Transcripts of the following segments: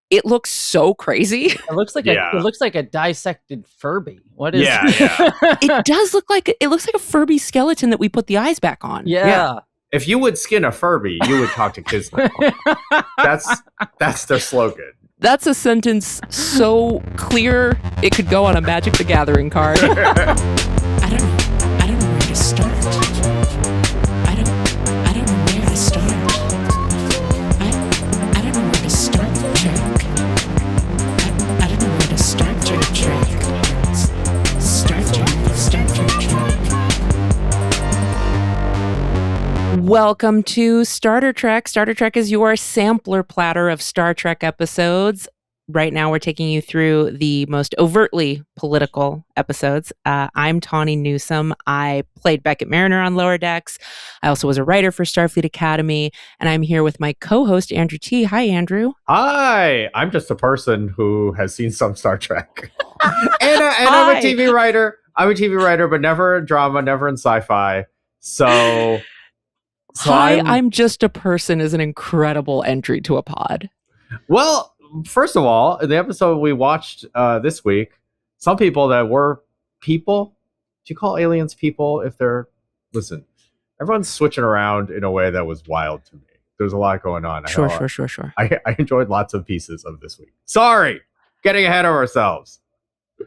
it looks so crazy. It looks like a dissected Furby. What is Yeah. It does look like a Furby skeleton that we put the eyes back on. Yeah. If you would skin a Furby, you would talk to kids now. That's their slogan. That's a sentence so clear it could go on a Magic the Gathering card. I don't know where to start. I don't know where to start. I don't know where to start the trick. I don't know where to start your trick. Start your trick. Welcome to Starter Trek. Starter Trek is your sampler platter of Star Trek episodes. Right now, we're taking you through the most overtly political episodes. I'm Tawny Newsome. I played Beckett Mariner on Lower Decks. I also was a writer for Starfleet Academy, and I'm here with my co-host, Andrew T. Hi, Andrew. Hi, I'm just a person who has seen some Star Trek. and I'm a TV writer. I'm a TV writer, but never in drama, never in sci-fi. So Hi, I'm just a person is an incredible entry to a pod. Well, first of all, in the episode we watched this week, some people that were people, do you call aliens people if they're... Listen, everyone's switching around in a way that was wild to me. There's a lot going on. Sure. I enjoyed lots of pieces of this week. Sorry, getting ahead of ourselves.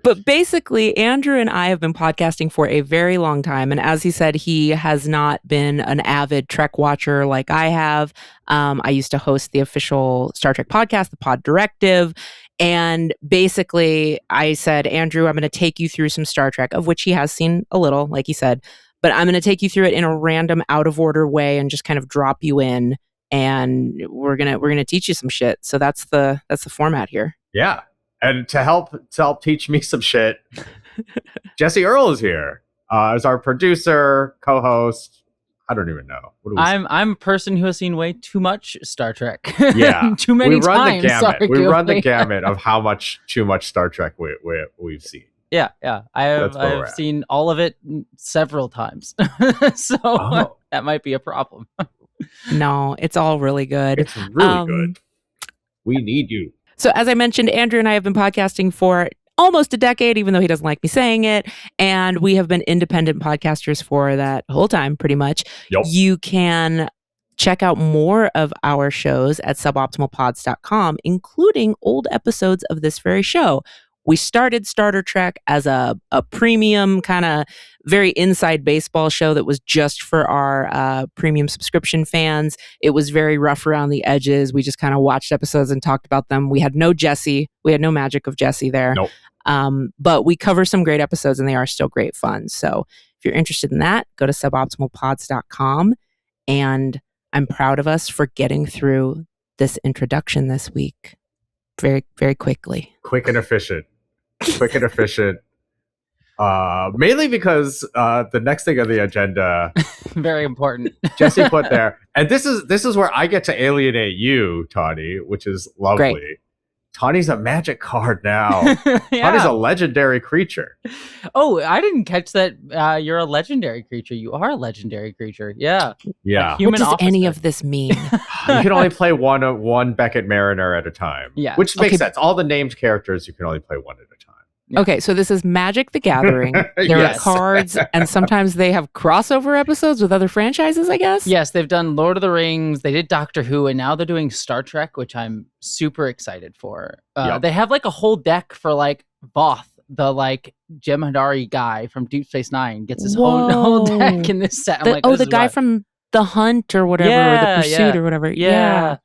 But basically, Andrew and I have been podcasting for a very long time. And as he said, he has not been an avid Trek watcher like I have. I used to host the official Star Trek podcast, The Pod Directive. And basically, I said, Andrew, I'm going to take you through some Star Trek, of which he has seen a little, like he said. But I'm going to take you through it in a random, out of order way and just kind of drop you in. And we're gonna teach you some shit. So that's the format here. Yeah. And to help teach me some shit, Jesse Earl is here as our producer, co-host. I don't even know. I'm a person who has seen way too much Star Trek. Yeah, too many times. We run the gamut of how much too much Star Trek we've seen. Yeah. I've seen all of it several times, so that might be a problem. No, it's all really good. It's really good. We need you. So as I mentioned, Andrew and I have been podcasting for almost a decade, even though he doesn't like me saying it. And we have been independent podcasters for that whole time, pretty much. Yep. You can check out more of our shows at suboptimalpods.com, including old episodes of this very show. We started Starter Trek as a premium kind of very inside baseball show that was just for our premium subscription fans. It was very rough around the edges. We just kind of watched episodes and talked about them. We had no Jesse. We had no magic of Jesse there. Nope. But we cover some great episodes and they are still great fun. So if you're interested in that, go to suboptimalpods.com. And I'm proud of us for getting through this introduction this week very, very quickly. Quick and efficient. Mainly because the next thing on the agenda, very important, Jesse put there, and this is where I get to alienate you, Tawny, which is lovely. Great. Tawny's a magic card now. Yeah. Tawny's a legendary creature. Oh, I didn't catch that. You're a legendary creature. You are a legendary creature. Yeah. What does any of this mean? You can only play one Beckett Mariner at a time. Yeah. Which makes sense. All the named characters, you can only play one at a time. Yeah. Okay, so this is Magic the Gathering. There are cards, and sometimes they have crossover episodes with other franchises, I guess? Yes, they've done Lord of the Rings, they did Doctor Who, and now they're doing Star Trek, which I'm super excited for. They have like a whole deck for like Voth, the like Jem'Hadari guy from Deep Space Nine gets his own whole deck in this set. I'm the guy from The Hunt or whatever, or The Pursuit or whatever. Yeah.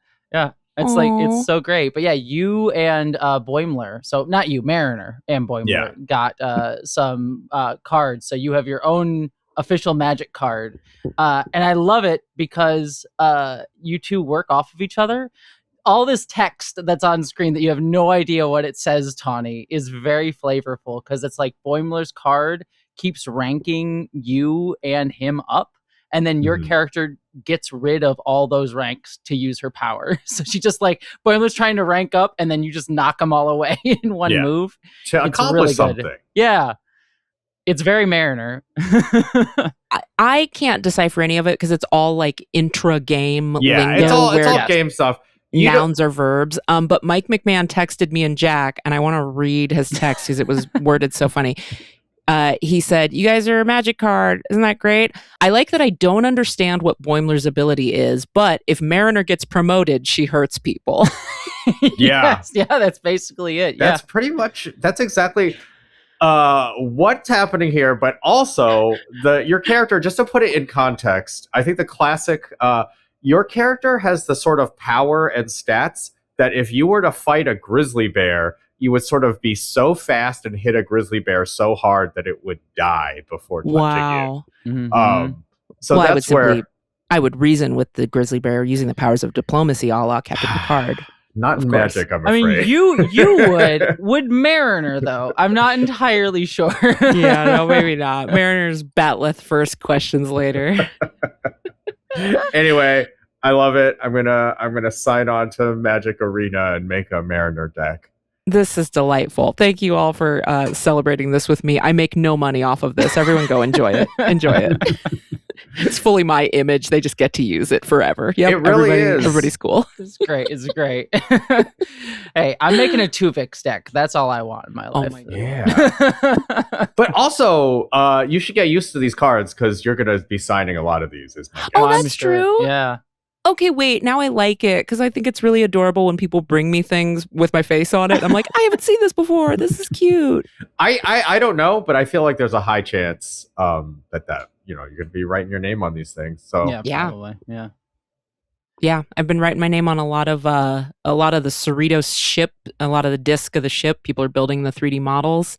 It's like, it's so great. But yeah, you and Boimler, so not you, Mariner and Boimler got some cards. So you have your own official magic card. And I love it because you two work off of each other. All this text that's on screen that you have no idea what it says, Tawny, is very flavorful because it's like Boimler's card keeps ranking you and him up. And then your character gets rid of all those ranks to use her power. So she just like, Boimler's trying to rank up and then you just knock them all away in one move. To accomplish something. Yeah. It's very Mariner. I can't decipher any of it because it's all like intra-game lingo. It's all game stuff. nouns or verbs. But Mike McMahon texted me and Jack, and I want to read his text because it was worded so funny. He said, "You guys are a magic card. Isn't that great? I like that I don't understand what Boimler's ability is, but if Mariner gets promoted, she hurts people." Yeah. Yes, yeah, that's basically it. That's pretty much, that's exactly what's happening here. But also, your character, just to put it in context, I think the classic, your character has the sort of power and stats that if you were to fight a grizzly bear, you would sort of be so fast and hit a grizzly bear so hard that it would die before touching you. Mm-hmm. So well, that's where I would reason with the grizzly bear using the powers of diplomacy, a la Captain Picard. not in magic, I'm afraid. I mean, you would Mariner though. I'm not entirely sure. Yeah, no, maybe not. Mariner's batleth first, questions later. Anyway, I love it. I'm gonna sign on to Magic Arena and make a Mariner deck. This is delightful. Thank you all for celebrating this with me. I make no money off of this. Everyone go enjoy it. Enjoy it. It's fully my image. They just get to use it forever. Yep, it really is. Everybody's cool. It's great. It's great. Hey, I'm making a Tuvix deck. That's all I want in my life. Oh my God. Yeah. But also, you should get used to these cards because you're going to be signing a lot of these. Oh, that's true. Yeah. Okay, wait. Now I like it because I think it's really adorable when people bring me things with my face on it. I'm like, I haven't seen this before. This is cute. I don't know, but I feel like there's a high chance that you're going to be writing your name on these things. So yeah, probably. Yeah. Yeah, I've been writing my name on a lot of the Cerritos ship, a lot of the disc of the ship. People are building the 3D models,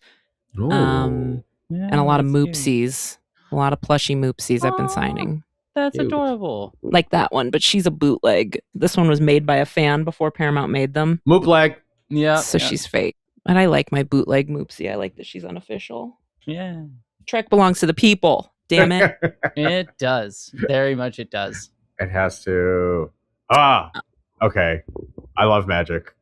and a lot of moopsies, a lot of plushy moopsies I've been signing. That's adorable. Like that one, but she's a bootleg. This one was made by a fan before Paramount made them. Moopleg. Yeah. So she's fake. And I like my bootleg moopsie. I like that she's unofficial. Yeah. Trek belongs to the people. Damn it. It does. Very much it does. It has to. Okay. I love Magic.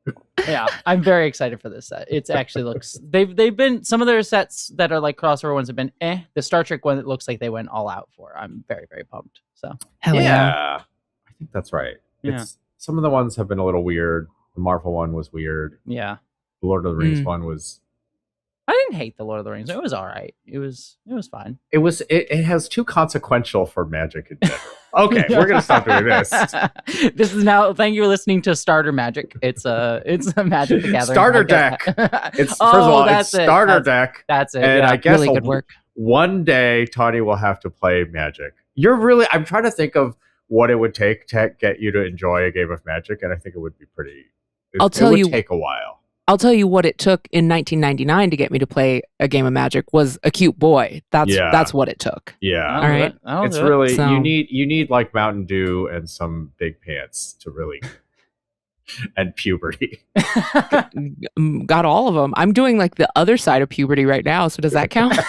Yeah, I'm very excited for this set. It actually looks they've been some of their sets that are like crossover ones have been The Star Trek one, it looks like they went all out for. I'm very, very pumped. So hell yeah. I think that's right. Yeah. Some of the ones have been a little weird. The Marvel one was weird. Yeah. The Lord of the Rings one was. I didn't hate the Lord of the Rings. It was all right. It was fine. It has too consequential for Magic in general. Okay, we're gonna stop doing this. This is now. Thank you for listening to Starter Magic. It's a Magic the Gathering starter deck. It's first of all, it's starter deck. That's it. And I guess really good work. One day Tawny will have to play Magic. I'm trying to think of what it would take to get you to enjoy a game of Magic, and I think it would be pretty. It would take a while. I'll tell you what it took in 1999 to get me to play a game of Magic was a cute boy. That's what it took. Yeah. All right. It's really you need like Mountain Dew and some big pants to really and puberty. Got all of them. I'm doing like the other side of puberty right now. So does that count?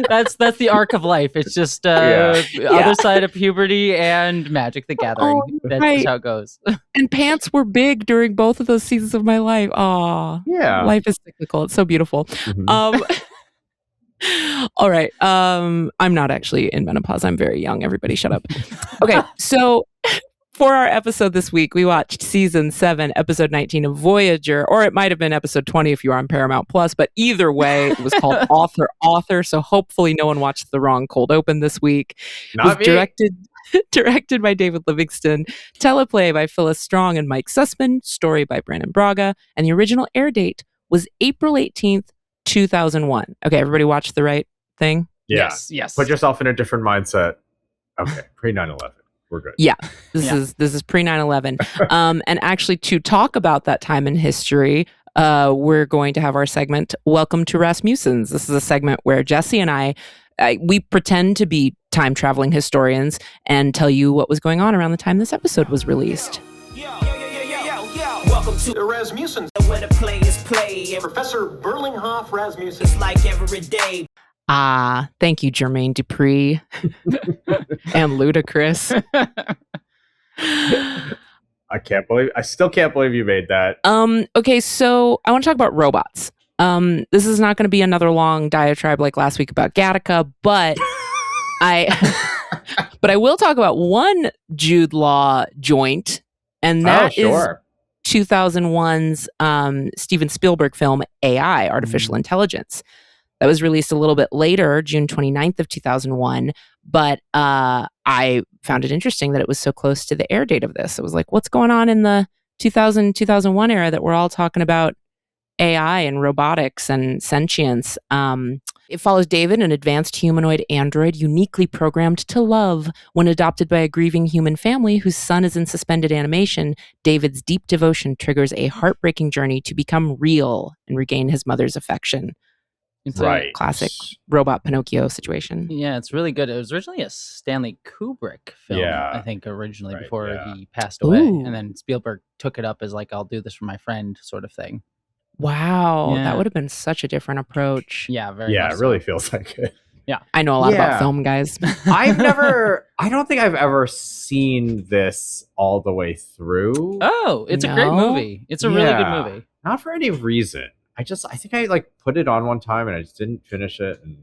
That's the arc of life. It's just other side of puberty and Magic the Gathering. That's just how it goes. And pants were big during both of those seasons of my life. Aw. Yeah. Life is cyclical. It's so beautiful. Mm-hmm. All right. I'm not actually in menopause. I'm very young. Everybody shut up. Okay. So for our episode this week, we watched season 7, episode 19 of Voyager, or it might have been episode 20 if you were on Paramount Plus, but either way, it was called Author. So hopefully no one watched the wrong cold open this week. Not me. Directed by David Livingston, teleplay by Phyllis Strong and Mike Sussman, story by Brandon Braga, and the original air date was April 18th, 2001. Okay, everybody watched the right thing? Yeah. Yes. Put yourself in a different mindset. Okay, pre 9/11. We're good. Yeah, this is pre 9/11. And actually, to talk about that time in history, we're going to have our segment, Welcome to Rasmussen's. This is a segment where Jesse and I we pretend to be time traveling historians and tell you what was going on around the time this episode was released. Welcome to the Rasmussen. When a play is played, Professor Berlinghoff Rasmussen. It's like every day. Thank you, Jermaine Dupri and Ludacris. I still can't believe you made that. Okay, so I want to talk about robots. This is not going to be another long diatribe like last week about Gattaca, but I will talk about one Jude Law joint, And that is sure. 2001's Steven Spielberg film AI, Artificial Intelligence. That was released a little bit later, June 29th of 2001. But I found it interesting that it was so close to the air date of this. It was like, what's going on in the 2001 era that we're all talking about AI and robotics and sentience? It follows David, an advanced humanoid android uniquely programmed to love. When adopted by a grieving human family whose son is in suspended animation, David's deep devotion triggers a heartbreaking journey to become real and regain his mother's affection. It's a classic robot Pinocchio situation. Yeah, it's really good. It was originally a Stanley Kubrick film, I think, originally before he passed away. And then Spielberg took it up as like, I'll do this for my friend sort of thing. Wow, that would have been such a different approach. Yeah, very much it really feels like it. Yeah. I know a lot about film, guys. I don't think I've ever seen this all the way through. Oh, it's a great movie. It's a really good movie. Not for any reason. I think I like put it on one time and I just didn't finish it. And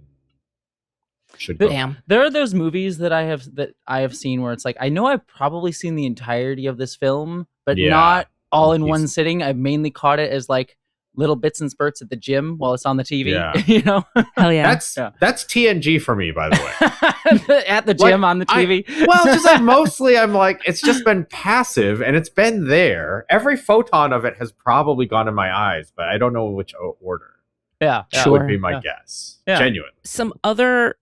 Damn. There are those movies that I have seen where it's like, I know I've probably seen the entirety of this film, but not all in one sitting. I've mainly caught it as like little bits and spurts at the gym while it's on the TV. You know? Hell yeah. That's TNG for me, by the way. At the gym on the TV. Just like mostly I'm like, it's just been passive and it's been there. Every photon of it has probably gone in my eyes, but I don't know which order. Yeah. That would be my guess. Genuine. Some other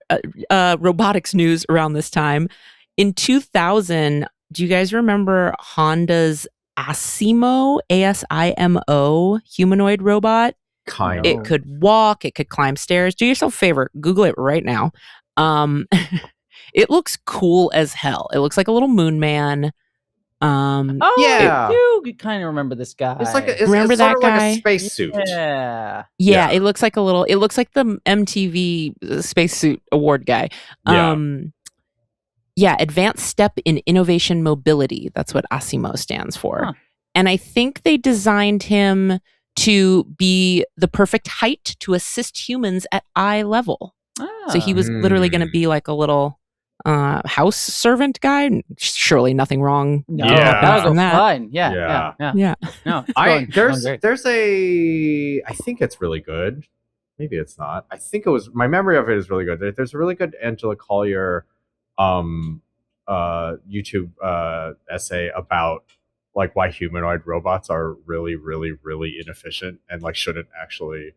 robotics news around this time. In 2000, do you guys remember Honda's Asimo, ASIMO humanoid robot? Kind of. It could walk, it could climb stairs. Do yourself a favor, Google it right now. It looks cool as hell. It looks like a little moon man. I do kind of remember this guy. It's like it's remember sort that of guy? like a spacesuit. Yeah. It looks like the MTV spacesuit award guy. Advanced Step in Innovation Mobility. That's what ASIMO stands for. Huh. And I think they designed him to be the perfect height to assist humans at eye level. So he was literally going to be like a little house servant guy. Surely nothing wrong. No, that was fine. Yeah. No, there's a. I think it's really good. Maybe it's not. I think it was. My memory of it is really good. There's a really good Angela Collier YouTube essay about like why humanoid robots are really, really, really inefficient and like shouldn't actually.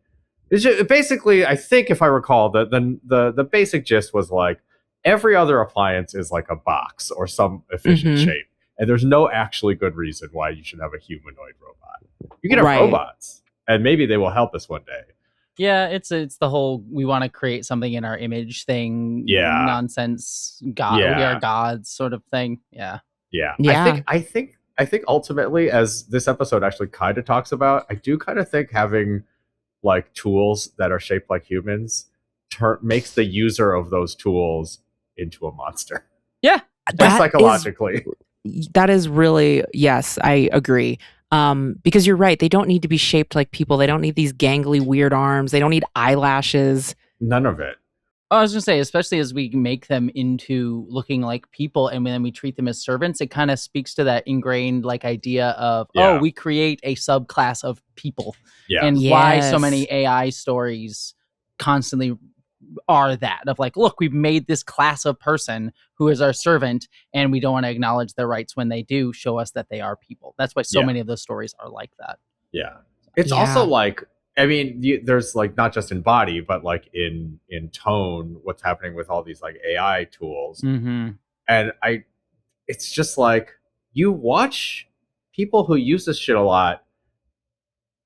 It's just, basically, I think if I recall, the basic gist was like every other appliance is like a box or some efficient shape, and there's no actually good reason why you should have a humanoid robot. You can have robots, and maybe they will help us one day. Yeah, it's the whole we want to create something in our image thing. Nonsense. God, we are gods sort of thing. Yeah. I think ultimately, as this episode actually kind of talks about, I do kind of think having like tools that are shaped like humans makes the user of those tools into a monster. Yeah, psychologically. That is really, yes, I agree. Because you're right, they don't need to be shaped like people. They don't need these gangly weird arms. They don't need eyelashes. None of it. I was gonna say, especially as we make them into looking like people and then we treat them as servants, it kind of speaks to that ingrained like idea of we create a subclass of people, and why so many AI stories constantly are that of like, look, we've made this class of person who is our servant, and we don't want to acknowledge their rights when they do show us that they are people. That's why so many of those stories are like that. Yeah, it's also like. I mean, there's like not just in body, but like in tone, what's happening with all these like AI tools. And it's just like you watch people who use this shit a lot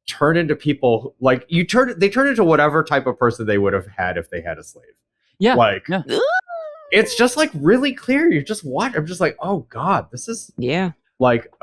turn into people like they turn into whatever type of person they would have had if they had a slave. It's just like really clear. You just watch. I'm just like, oh God, this is like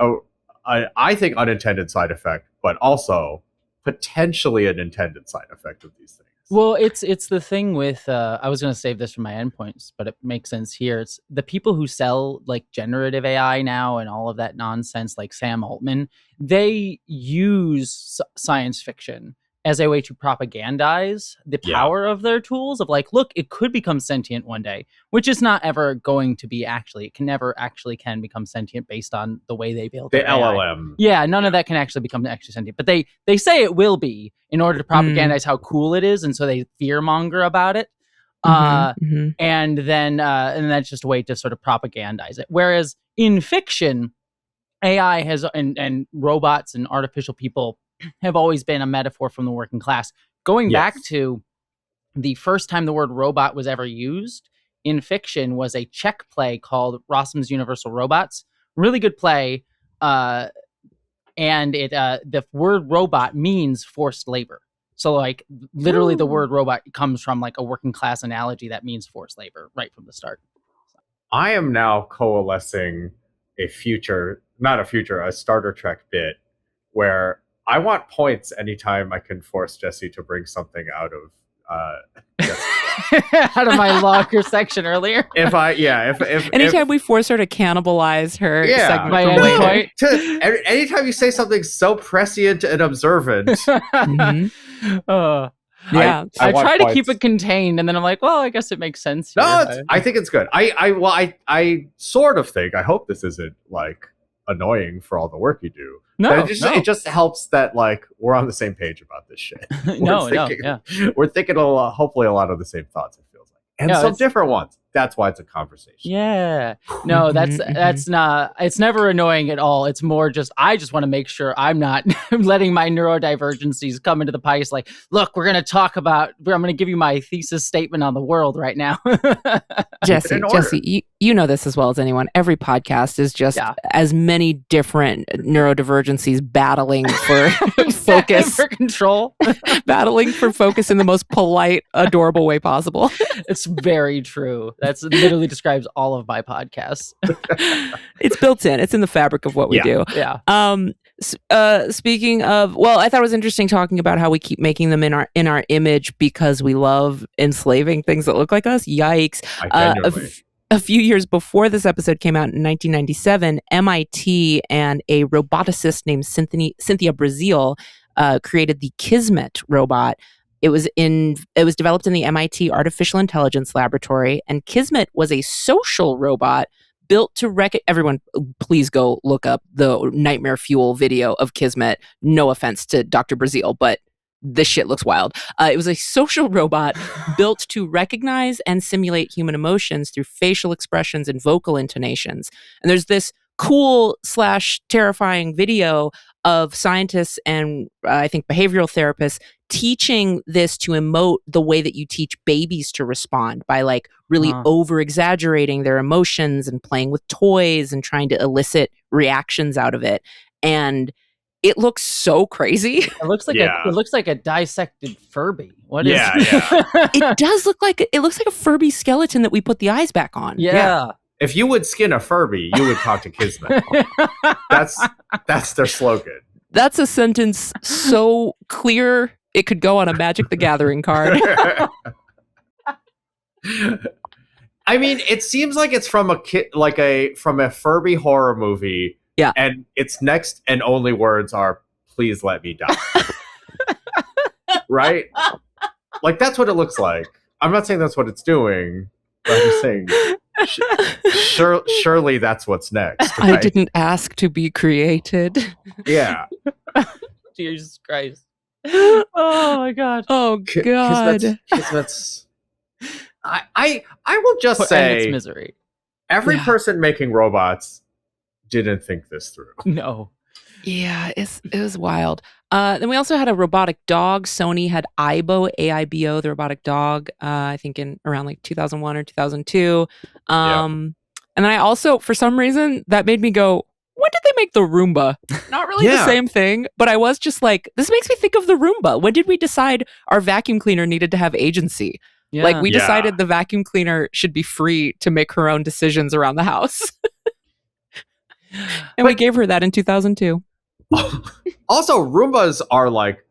I think unintended side effect, but also potentially an intended side effect of these things. Well, it's the thing with I was going to save this for my endpoints, but it makes sense here. It's the people who sell like generative AI now and all of that nonsense, like Sam Altman. They use science fiction as a way to propagandize the power of their tools of like, look, it could become sentient one day, which is not ever going to be actually. It can never actually can become sentient based on the way they build the their LLM. AI. Yeah, none of that can actually become actually sentient, but they say it will be in order to propagandize how cool it is, and so they fearmonger about it. And then that's just a way to sort of propagandize it. Whereas in fiction, AI has and robots and artificial people have always been a metaphor from the working class. Going back to the first time the word robot was ever used in fiction was a Czech play called Rossum's Universal Robots. Really good play. And it the word robot means forced labor. So like literally the word robot comes from like a working class analogy that means forced labor right from the start. I am now coalescing a Starter Trek bit where I want points anytime I can force Jesse to bring something out of out of my locker section earlier. If anytime we force her to cannibalize her segment by any point. Anytime you say something so prescient and observant. Yeah, I try to keep it contained, and then I'm like, well, I guess it makes sense. No, I think it's good. I sort of think. I hope this isn't like annoying for all the work you do. No, it just helps that like we're on the same page about this shit. We're thinking hopefully a lot of the same thoughts. It feels like, and some different ones. That's why it's a conversation. Yeah. No, that's not, it's never annoying at all. It's more just, I just want to make sure I'm not letting my neurodivergencies come into the pie. It's like, look, I'm going to give you my thesis statement on the world right now. Jesse, you know this as well as anyone. Every podcast is just as many different neurodivergencies battling for focus. For control. Battling for focus in the most polite, adorable way possible. It's very true. That's literally describes all of my podcasts. It's built in. It's in the fabric of what we do. Yeah. Speaking of, I thought it was interesting talking about how we keep making them in our image because we love enslaving things that look like us. Yikes. A few years before this episode came out in 1997, MIT and a roboticist named Cynthia Brazil created the Kismet robot. It was developed in the MIT Artificial Intelligence Laboratory, and Kismet was a social robot built to everyone, please go look up the Nightmare Fuel video of Kismet. No offense to Dr. Brazil, but this shit looks wild. It was a social robot built to recognize and simulate human emotions through facial expressions and vocal intonations. And there's this cool / terrifying video of scientists and I think behavioral therapists teaching this to emote the way that you teach babies to respond by like really over exaggerating their emotions and playing with toys and trying to elicit reactions out of it. And it looks so crazy. It looks like a dissected Furby. What is it does look like it looks like a Furby skeleton that we put the eyes back on. Yeah. If you would skin a Furby, you would talk to Kismet. That's their slogan. That's a sentence so clear it could go on a Magic the Gathering card. I mean, it seems like it's from from a Furby horror movie. Yeah. And its next and only words are, "Please let me die." Right? Like that's what it looks like. I'm not saying that's what it's doing. But I'm just saying surely that's what's next. Right? I didn't ask to be created. Yeah. Jesus Christ. Oh my God. Oh God. Kismet's I will just say its misery. Every person making robots didn't think this through. No. Yeah, it was wild. Then we also had a robotic dog. Sony had Aibo, AIBO, the robotic dog, I think in around like 2001 or 2002. And then I also, for some reason, that made me go, when did they make the Roomba? Not really the same thing, but I was just like, this makes me think of the Roomba. When did we decide our vacuum cleaner needed to have agency? Yeah. Like we decided the vacuum cleaner should be free to make her own decisions around the house. And we gave her that in 2002. Also, Roombas are like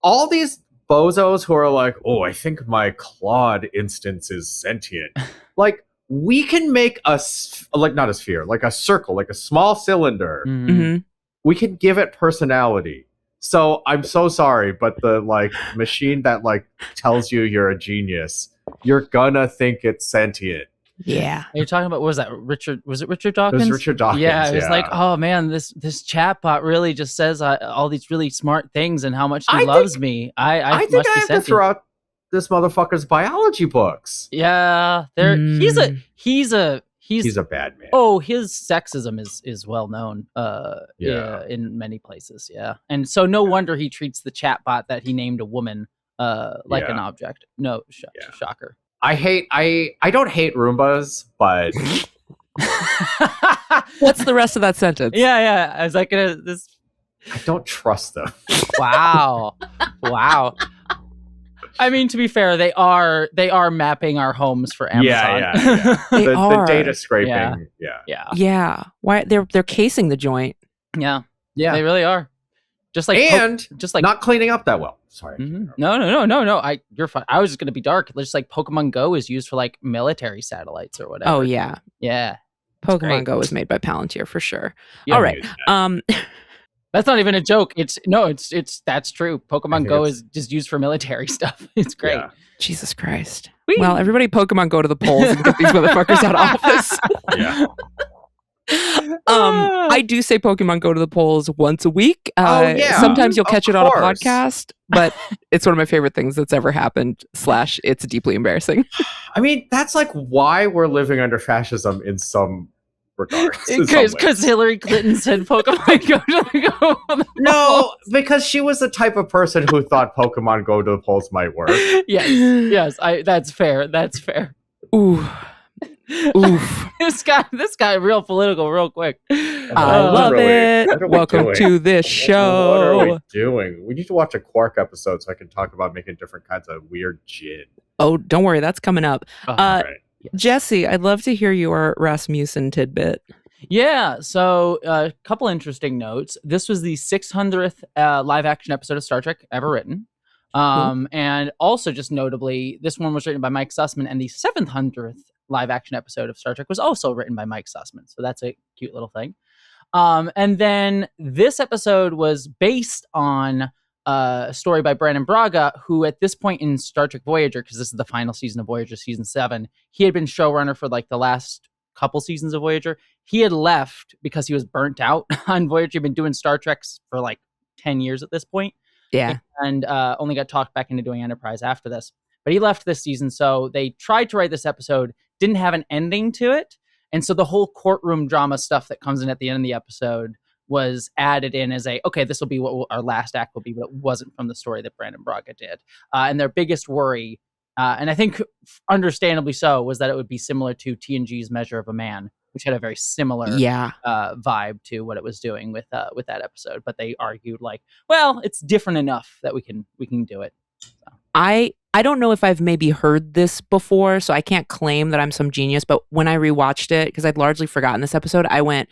all these bozos who are like, oh, I think my Claude instance is sentient. Like, we can make not a sphere, like a circle, like a small cylinder. Mm-hmm. We can give it personality. So I'm so sorry, but the like machine that like tells you you're a genius, you're gonna think it's sentient. Yeah. You're talking about, what was that, Richard? Was it Richard Dawkins? It was Richard Dawkins. Yeah, it was like, oh man, this chatbot really just says all these really smart things and how much he loves me. I think I have to throw out this motherfucker's biology books. Yeah, he's a bad man. Oh, his sexism is well known. In many places. Yeah, and so no wonder he treats the chatbot that he named a woman like an object. No, shocker. I don't hate Roombas, but what's the rest of that sentence? Yeah. I was like, I don't trust them. Wow. I mean, to be fair, they are mapping our homes for Amazon. Yeah. the data scraping. Yeah. Why they're casing the joint? Yeah. They really are. Just like not cleaning up that well. Sorry. Mm-hmm. No. You're fine. I was just gonna be dark. Just like Pokemon Go is used for like military satellites or whatever. Oh yeah. Pokemon Go is made by Palantir for sure. All right. That's not even a joke. That's true. Pokemon Go is just used for military stuff. It's great. Yeah. Jesus Christ. Well, everybody Pokemon Go to the polls and get these motherfuckers out of office. Yeah. I do say Pokemon Go to the polls once a week. Sometimes you'll catch it on a podcast, but it's one of my favorite things that's ever happened. / it's deeply embarrassing. I mean, that's like why we're living under fascism in some regards. Because Hillary Clinton said Pokemon Go to the polls. No, because she was the type of person who thought Pokemon Go to the polls might work. Yes. That's fair. Ooh. Oof. This guy real political real quick. I love it. Welcome to this show. What are we doing? We need to watch a Quark episode so I can talk about making different kinds of weird gin. Oh, don't worry, that's coming up. Right. Jesse, I'd love to hear your Rasmussen tidbit. Yeah, so a couple interesting notes. This was the 600th live action episode of Star Trek ever written. And also, just notably, this one was written by Mike Sussman, and the 700th live action episode of Star Trek was also written by Mike Sussman. So that's a cute little thing. And then this episode was based on a story by Brandon Braga, who at this point in Star Trek Voyager, because this is the final season of Voyager, season 7, he had been showrunner for like the last couple seasons of Voyager. He had left because he was burnt out on Voyager. He'd been doing Star Treks for like 10 years at this point. Yeah. And only got talked back into doing Enterprise after this. But he left this season, so they tried to write this episode, didn't have an ending to it. And so the whole courtroom drama stuff that comes in at the end of the episode was added in as this will be what our last act will be, but it wasn't from the story that Brandon Braga did. And their biggest worry, and I think understandably so, was that it would be similar to TNG's Measure of a Man, which had a very similar vibe to what it was doing with that episode. But they argued it's different enough that we can do it. So. I don't know if I've maybe heard this before, so I can't claim that I'm some genius, but when I rewatched it, because I'd largely forgotten this episode, I went,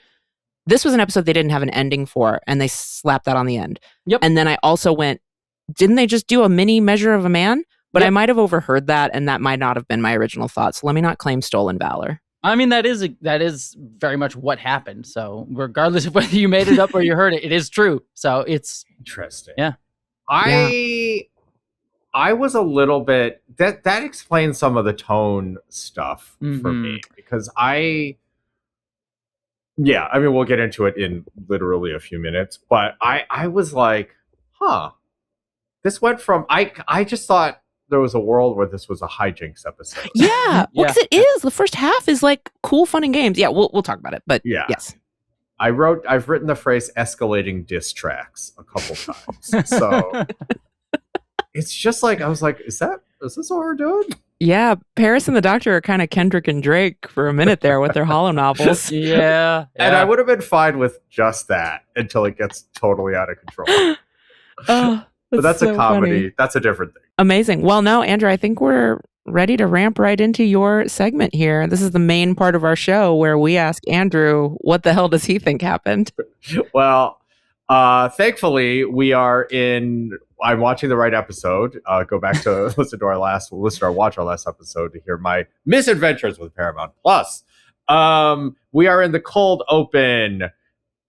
this was an episode they didn't have an ending for, and they slapped that on the end. Yep. And then I also went, didn't they just do a mini Measure of a Man? But I might have overheard that, and that might not have been my original thought, so let me not claim stolen valor. I mean, that is very much what happened, so regardless of whether you made it up or you heard it, it is true. So it's... Interesting. Yeah. I was a little bit that explains some of the tone stuff for me, because I mean, we'll get into it in literally a few minutes, but I was like, this went from I just thought there was a world where this was a hijinks episode. Yeah, because it is. The first half is like cool, fun and games. Yeah, we'll talk about it, but yes. I've written the phrase escalating diss tracks a couple times. So it's just like, I was like, is this what we're doing? Yeah, Paris and the Doctor are kind of Kendrick and Drake for a minute there with their hollow novels. Yeah. And I would have been fine with just that until it gets totally out of control. But that's so a comedy. Funny. That's a different thing. Amazing. Well, now, Andrew, I think we're ready to ramp right into your segment here. This is the main part of our show where we ask Andrew, what the hell does he think happened? Well, thankfully, I'm watching the right episode. Go back to watch our last episode to hear my misadventures with Paramount Plus. We are in the cold open.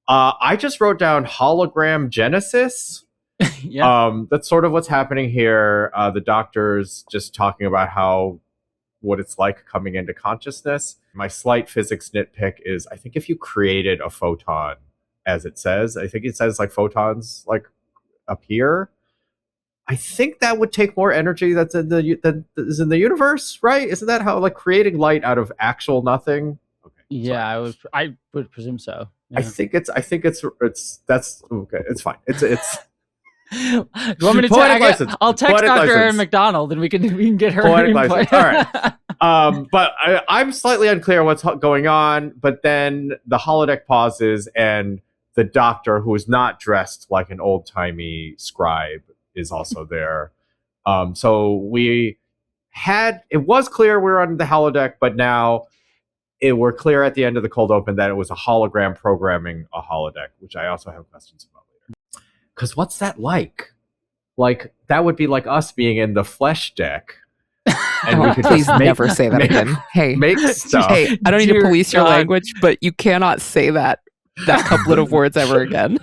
I just wrote down Hologram Genesis. That's sort of what's happening here. The doctor's just talking about what it's like coming into consciousness. My slight physics nitpick is, I think if you created a photon, as it says, I think it says like photons like appear. I think that would take more energy that is in the universe, right? Isn't that how, like, creating light out of actual nothing? Okay. Yeah, I would presume so. Yeah. I think it's that's okay. It's fine. It's You want me to I'll text Dr. Erin McDonald and we can get her input. All right. But I'm slightly unclear what's going on. But then the holodeck pauses, and the doctor, who is not dressed like an old timey scribe, is also there. So it was clear we were on the holodeck, but now we're clear at the end of the cold open that it was a hologram programming a holodeck, which I also have questions about later. Because what's that like? Like, that would be like us being in the flesh deck. And we could please never say that again. Hey, make stuff. Hey, I don't need to police your language, but you cannot say that couplet of words ever again.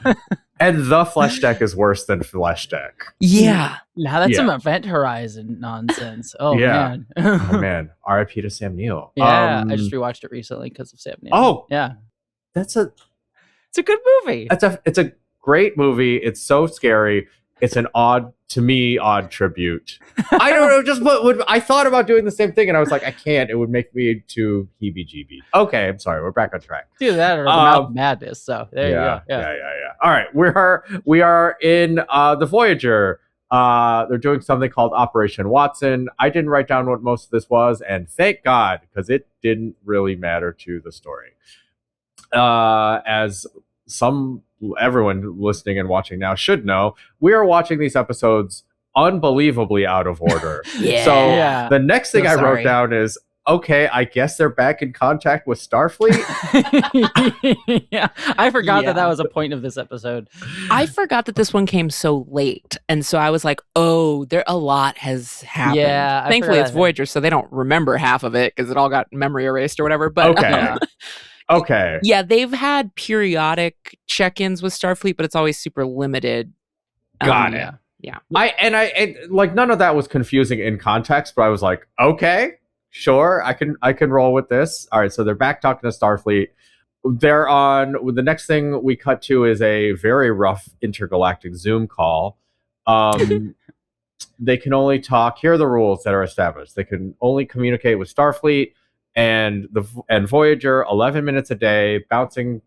And the flesh deck is worse than flesh deck. Yeah. Now that's some Event Horizon nonsense. Oh, man. Oh, man. R.I.P. to Sam Neill. Yeah, I just rewatched it recently because of Sam Neill. Oh. Yeah. It's a good movie. It's a great movie. It's so scary. It's an odd tribute. I don't know. I thought about doing the same thing, and I was like, I can't. It would make me too heebie-jeebie. Okay, I'm sorry. We're back on track. Do that or the Mouth of Madness. So there you go. Yeah. All right, we are in the Voyager. They're doing something called Operation Watson. I didn't write down what most of this was, and thank God, because it didn't really matter to the story. As everyone listening and watching now should know, we are watching these episodes unbelievably out of order. So the next thing I wrote down is, okay, I guess they're back in contact with Starfleet. Yeah, I forgot that was a point of this episode. I forgot that this one came so late, and so I was like, "Oh, a lot has happened." Yeah, thankfully it's Voyager, so they don't remember half of it because it all got memory erased or whatever. But okay. Okay. Yeah, they've had periodic check-ins with Starfleet, but it's always super limited. Got it. Yeah. I like, none of that was confusing in context, but I was like, okay, sure, I can roll with this. All right, so they're back talking to Starfleet. They're on. The next thing we cut to is a very rough intergalactic Zoom call. They can only talk. Here are the rules that are established. They can only communicate with Starfleet and Voyager 11 minutes a day, bouncing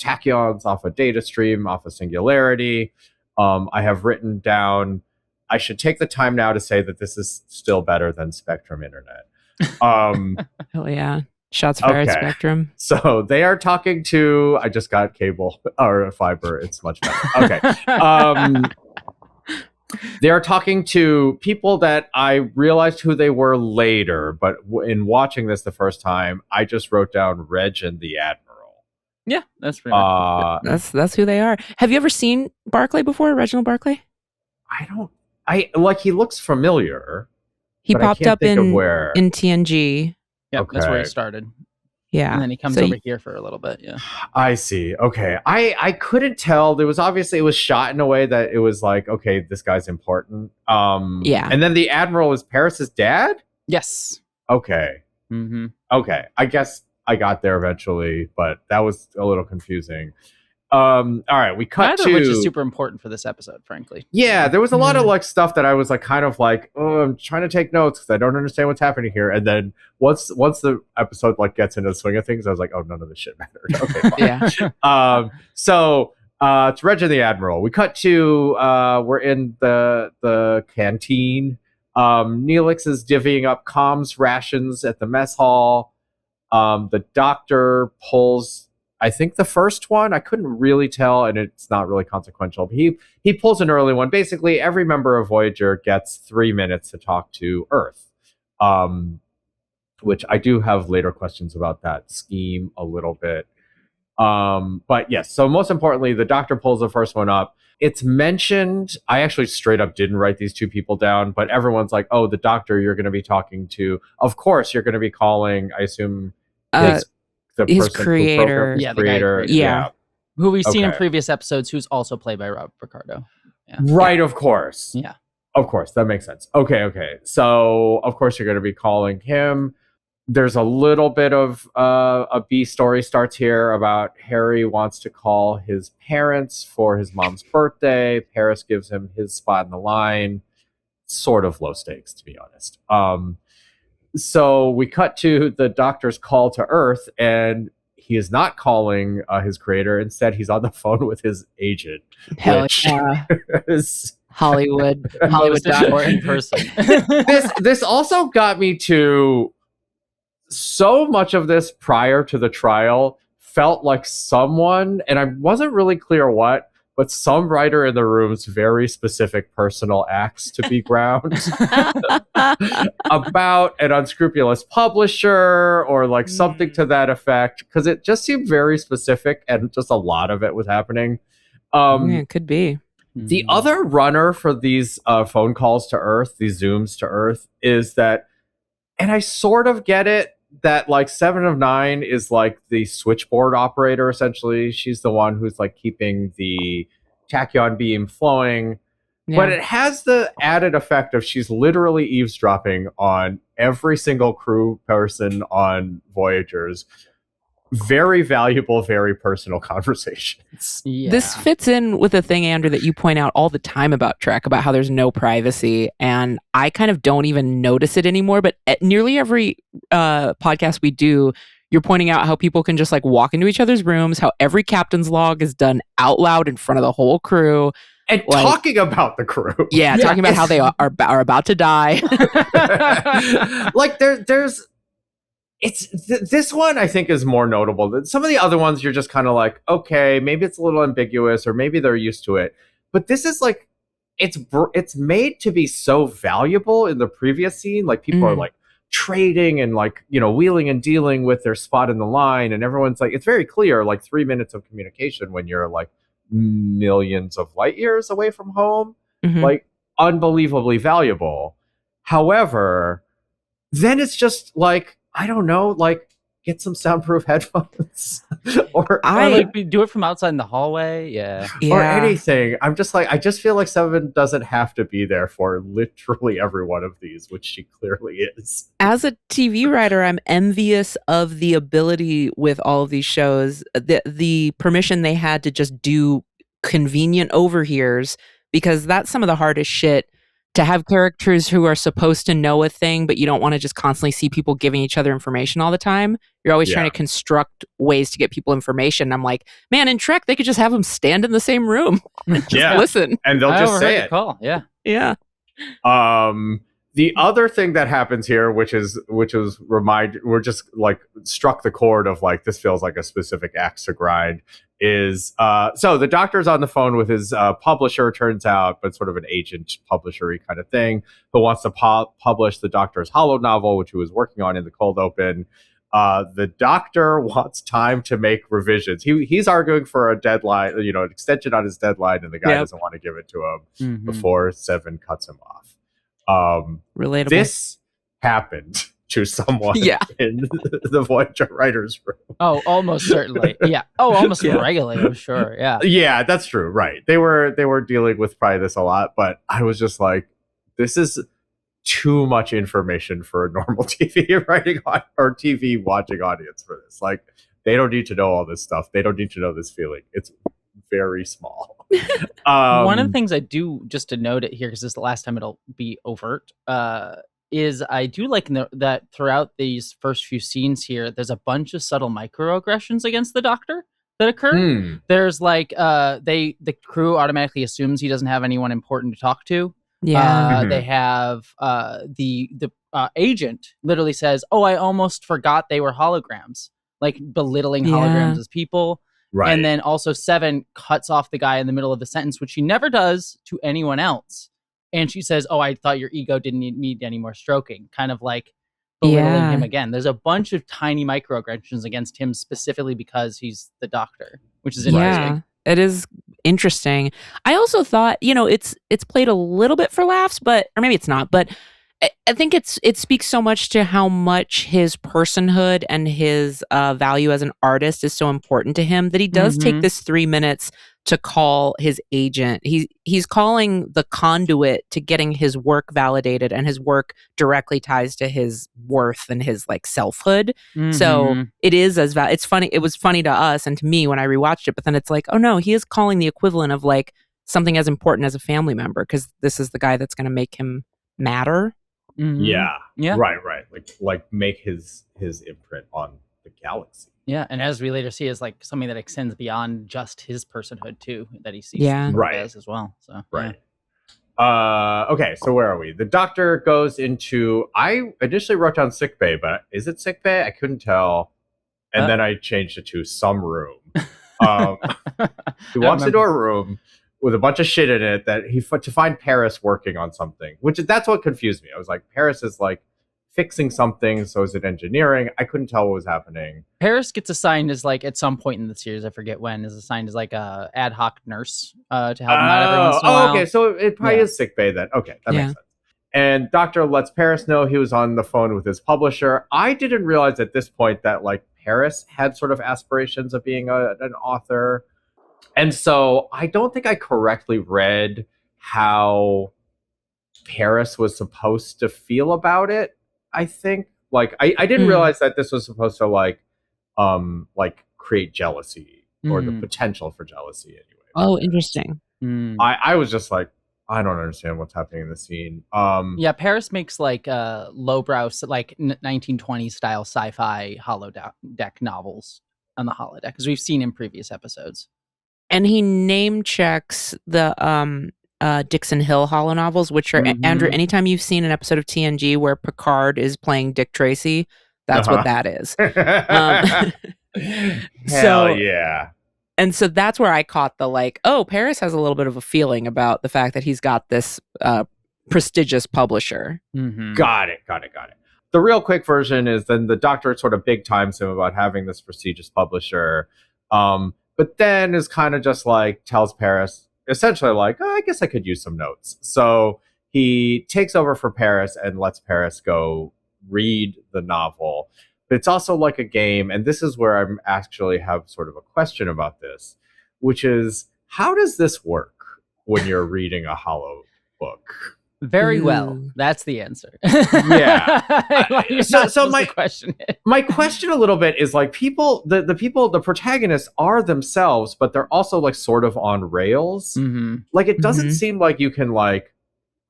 tachyons off a data stream, off a singularity. I have written down, I should take the time now to say that this is still better than Spectrum Internet. Hell yeah. Shots fired, okay. Spectrum. So they are talking to, I just got cable or fiber. It's much better. Okay. They are talking to people that I realized who they were later, but in watching this the first time, I just wrote down Reg and the Admiral. Yeah, that's pretty much that's who they are. Have you ever seen Barclay before, Reginald Barclay? He looks familiar. He popped up in TNG. Yeah, okay. That's where he started. Yeah. And then he comes over here for a little bit. Yeah. I see. Okay. I couldn't tell. There was obviously, it was shot in a way that it was like, okay, this guy's important. Yeah. And then the Admiral is Paris's dad? Yes. Okay. Mm-hmm. Okay. I guess I got there eventually, but that was a little confusing. All right, we cut to, which is super important for this episode, frankly. Yeah, there was a lot of like stuff that I was like kind of like, oh, I'm trying to take notes because I don't understand what's happening here. And then once the episode like gets into the swing of things, I was like, oh, none of this shit mattered. Okay, fine. Yeah. So it's Reg and the Admiral. We cut to we're in the canteen. Neelix is divvying up comms rations at the mess hall. The doctor pulls, I think, the first one. I couldn't really tell, and it's not really consequential. But he pulls an early one. Basically, every member of Voyager gets 3 minutes to talk to Earth, which I do have later questions about that scheme a little bit. But yes, so most importantly, the doctor pulls the first one up. It's mentioned, I actually straight up didn't write these two people down, but everyone's like, oh, the doctor you're going to be talking to, of course you're going to be calling, I assume, his creator. The creator. Yeah. Who we've seen in previous episodes, who's also played by Rob Picardo. Yeah. Right, of course. Yeah. Of course, that makes sense. Okay. So, of course, you're going to be calling him. There's a little bit of a B story starts here about Harry wants to call his parents for his mom's birthday. Paris gives him his spot in the line. Sort of low stakes, to be honest. So we cut to the Doctor's call to Earth, and he is not calling his creator. Instead, he's on the phone with his agent. Hell yeah. Hollywood in person. This also got me to so much of this prior to the trial felt like someone, and I wasn't really clear what, but some writer in the room's very specific personal acts to be ground about an unscrupulous publisher or like something to that effect, because it just seemed very specific and just a lot of it was happening. It could be. The other runner for these phone calls to Earth, these Zooms to Earth, is that, and I sort of get it, that like 7 of 9 is like the switchboard operator, essentially. She's the one who's like keeping the tachyon beam flowing. Yeah. But it has the added effect of she's literally eavesdropping on every single crew person on Voyager's very valuable, very personal conversations. Yeah. This fits in with a thing, Andrew, that you point out all the time about Trek, about how there's no privacy. And I kind of don't even notice it anymore. But at nearly every podcast we do, you're pointing out how people can just like walk into each other's rooms, how every captain's log is done out loud in front of the whole crew. And like, talking about the crew. Yeah, talking about how they are about to die. Like there's this one I think is more notable than some of the other ones. You're just kind of like, okay, maybe it's a little ambiguous or maybe they're used to it. But this is like, it's made to be so valuable in the previous scene. Like people are like trading and like, you know, wheeling and dealing with their spot in the line. And everyone's like, it's very clear, like 3 minutes of communication when you're like millions of light years away from home, like unbelievably valuable. However, then it's just like, I don't know, like get some soundproof headphones or like do it from outside in the hallway. Or anything. I'm just like, I just feel like 7 doesn't have to be there for literally every one of these, which she clearly is. As a TV writer, I'm envious of the ability with all of these shows, the permission they had to just do convenient overhears, because that's some of the hardest shit. To have characters who are supposed to know a thing, but you don't want to just constantly see people giving each other information all the time. You're always trying to construct ways to get people information. I'm like, man, in Trek, they could just have them stand in the same room and just listen. And they'll just say it. Call. Yeah. The other thing that happens here, which is we're just like struck the chord of like, this feels like a specific axe to grind, is so the Doctor's on the phone with his publisher, turns out, but sort of an agent publisher-y kind of thing, who wants to publish the Doctor's holo novel, which he was working on in the cold open. The Doctor wants time to make revisions. He's arguing for a deadline, you know, an extension on his deadline, and the guy doesn't want to give it to him before 7 cuts him off. Relatable. This happened to someone in the Voyager writers' room. Oh, almost certainly. Yeah. Oh, almost regularly, I'm sure. Yeah. Yeah, that's true. Right. They were dealing with probably this a lot, but I was just like, this is too much information for a normal TV writing or TV watching audience for this. Like, they don't need to know all this stuff. They don't need to know this feeling. It's very small. One of the things I do, just to note it here, because this is the last time it'll be overt, is I do like that throughout these first few scenes here, there's a bunch of subtle microaggressions against the Doctor that occur. There's like the crew automatically assumes he doesn't have anyone important to talk to. They have the agent literally says, "Oh, I almost forgot they were holograms," like belittling holograms as people. Right. And then also 7 cuts off the guy in the middle of the sentence, which she never does to anyone else. And she says, "Oh, I thought your ego didn't need any more stroking," kind of like belittling him again. There's a bunch of tiny microaggressions against him specifically because he's the Doctor, which is interesting. Yeah, it is interesting. I also thought, you know, it's played a little bit for laughs, or maybe it's not, but I think it speaks so much to how much his personhood and his value as an artist is so important to him that he does take this 3 minutes to call his agent. He's calling the conduit to getting his work validated, and his work directly ties to his worth and his like selfhood. So it is it's funny. It was funny to us and to me when I rewatched it, but then it's like, oh no, he is calling the equivalent of like something as important as a family member, because this is the guy that's going to make him matter. Yeah. Right. Like make his imprint on the galaxy. Yeah, and as we later see, is like something that extends beyond just his personhood too, that he sees as well. So right. Yeah. Okay, so where are we? The doctor goes into, I initially wrote down sick bay, but is it sick bay? I couldn't tell. And then I changed it to some room. He walks into a room with a bunch of shit in it that to find Paris working on something, that's what confused me. I was like, Paris is like fixing something, so is it engineering? I couldn't tell what was happening. Paris gets assigned as like at some point in the series, I forget when, is assigned as like a ad hoc nurse to help him out every once in a while. Okay, so it probably is sick bay then. Okay, that makes sense. And Doctor lets Paris know he was on the phone with his publisher. I didn't realize at this point that like Paris had sort of aspirations of being an author. And so I don't think I correctly read how Paris was supposed to feel about it. I think like I didn't realize that this was supposed to like create jealousy or the potential for jealousy anyway. Oh, interesting. I was just like, I don't understand what's happening in the scene. Yeah, Paris makes like lowbrow, like 1920s style sci-fi holodeck novels on the holodeck, as we've seen in previous episodes. And he name checks the Dixon Hill holo novels, which are Andrew. Anytime you've seen an episode of TNG where Picard is playing Dick Tracy, that's what that is. Hell yeah. And so that's where I caught the like, oh, Paris has a little bit of a feeling about the fact that he's got this prestigious publisher. Got it. The real quick version is then the doctor sort of big times him about having this prestigious publisher. But then is kind of just like tells Paris essentially like, oh, I guess I could use some notes. So he takes over for Paris and lets Paris go read the novel. But it's also like a game. And this is where I'm actually have sort of a question about this, which is how does this work when you're reading a holo book? Very well. That's the answer. Yeah. So my question a little bit is like the protagonists are themselves, but they're also like sort of on rails. Like it doesn't seem like you can like,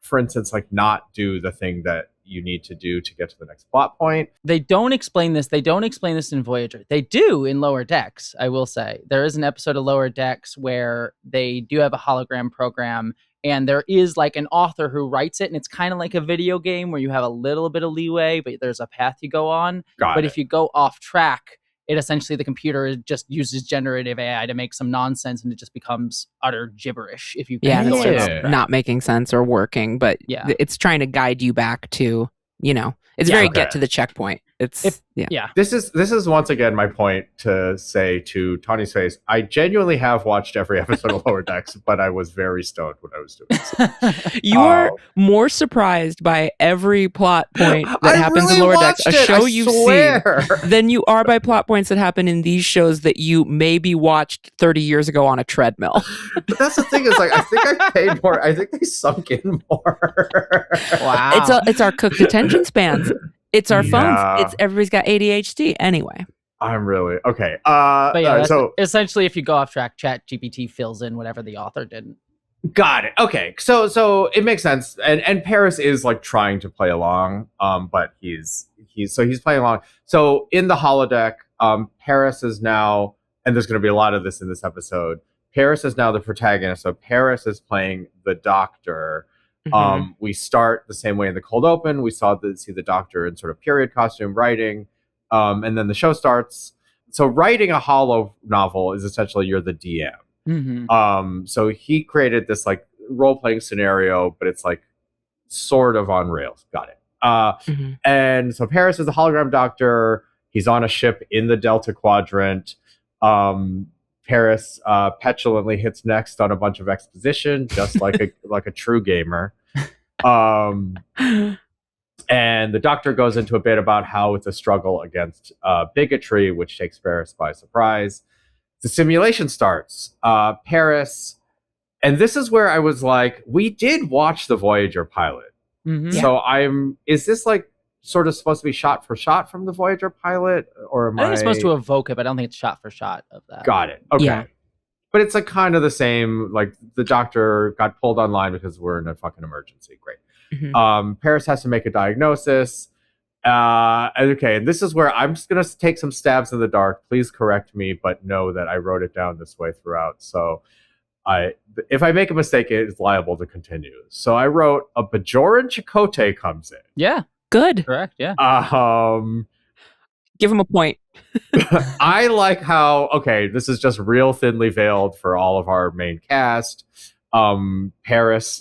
for instance, like not do the thing that you need to do to get to the next plot point. They don't explain this. They don't explain this in Voyager. They do in Lower Decks, I will say. There is an episode of Lower Decks where they do have a hologram program, and there is like an author who writes it, and it's kind of like a video game where you have a little bit of leeway, but there's a path you go on. If you go off track, it essentially, the computer just uses generative AI to make some nonsense, and it just becomes utter gibberish if you it's not making sense or working, but it's trying to guide you back to, it's very get to the checkpoint. This is once again my point to say to Tawny's face, I genuinely have watched every episode of Lower Decks, but I was very stoned when I was doing it. You are more surprised by every plot point that happens in Lower Decks, a show you've seen, than you are by plot points that happen in these shows that you maybe watched 30 years ago on a treadmill. But that's the thing is like, I think I paid more. I think they sunk in more. Wow. It's our cooked attention spans. It's our phones. Everybody's got ADHD anyway. I'm really okay. So essentially, if you go off track, ChatGPT fills in whatever the author didn't. Got it. Okay, so it makes sense, and Paris is like trying to play along, but he's playing along. So in the holodeck, Paris is now, and there's going to be a lot of this in this episode. Paris is now the protagonist. So Paris is playing the doctor. We start the same way in the cold open. We see the doctor in sort of period costume writing, and then the show starts. So writing a holo novel is essentially you're the DM. So he created this like role-playing scenario, but it's like sort of on rails. Got it. And so Paris is the hologram doctor. He's on a ship in the Delta Quadrant. Paris petulantly hits next on a bunch of exposition, just like a true gamer. And the Doctor goes into a bit about how it's a struggle against bigotry, which takes Paris by surprise. The simulation starts. Paris, and this is where I was like, we did watch the Voyager pilot. Mm-hmm. So is this like sort of supposed to be shot for shot from the Voyager pilot? Or am I think it's supposed to evoke it, but I don't think it's shot for shot of that. Got it. Okay. Yeah. But it's like kind of the same, like the Doctor got pulled online because we're in a fucking emergency. Great. Mm-hmm. Paris has to make a diagnosis. Okay, and this is where I'm just going to take some stabs in the dark. Please correct me, but know that I wrote it down this way throughout. So if I make a mistake, it's liable to continue. So I wrote a Bajoran Chakotay comes in. Yeah. Good. Correct. Yeah. Give him a point. I like how, okay, this is just real thinly veiled for all of our main cast. Paris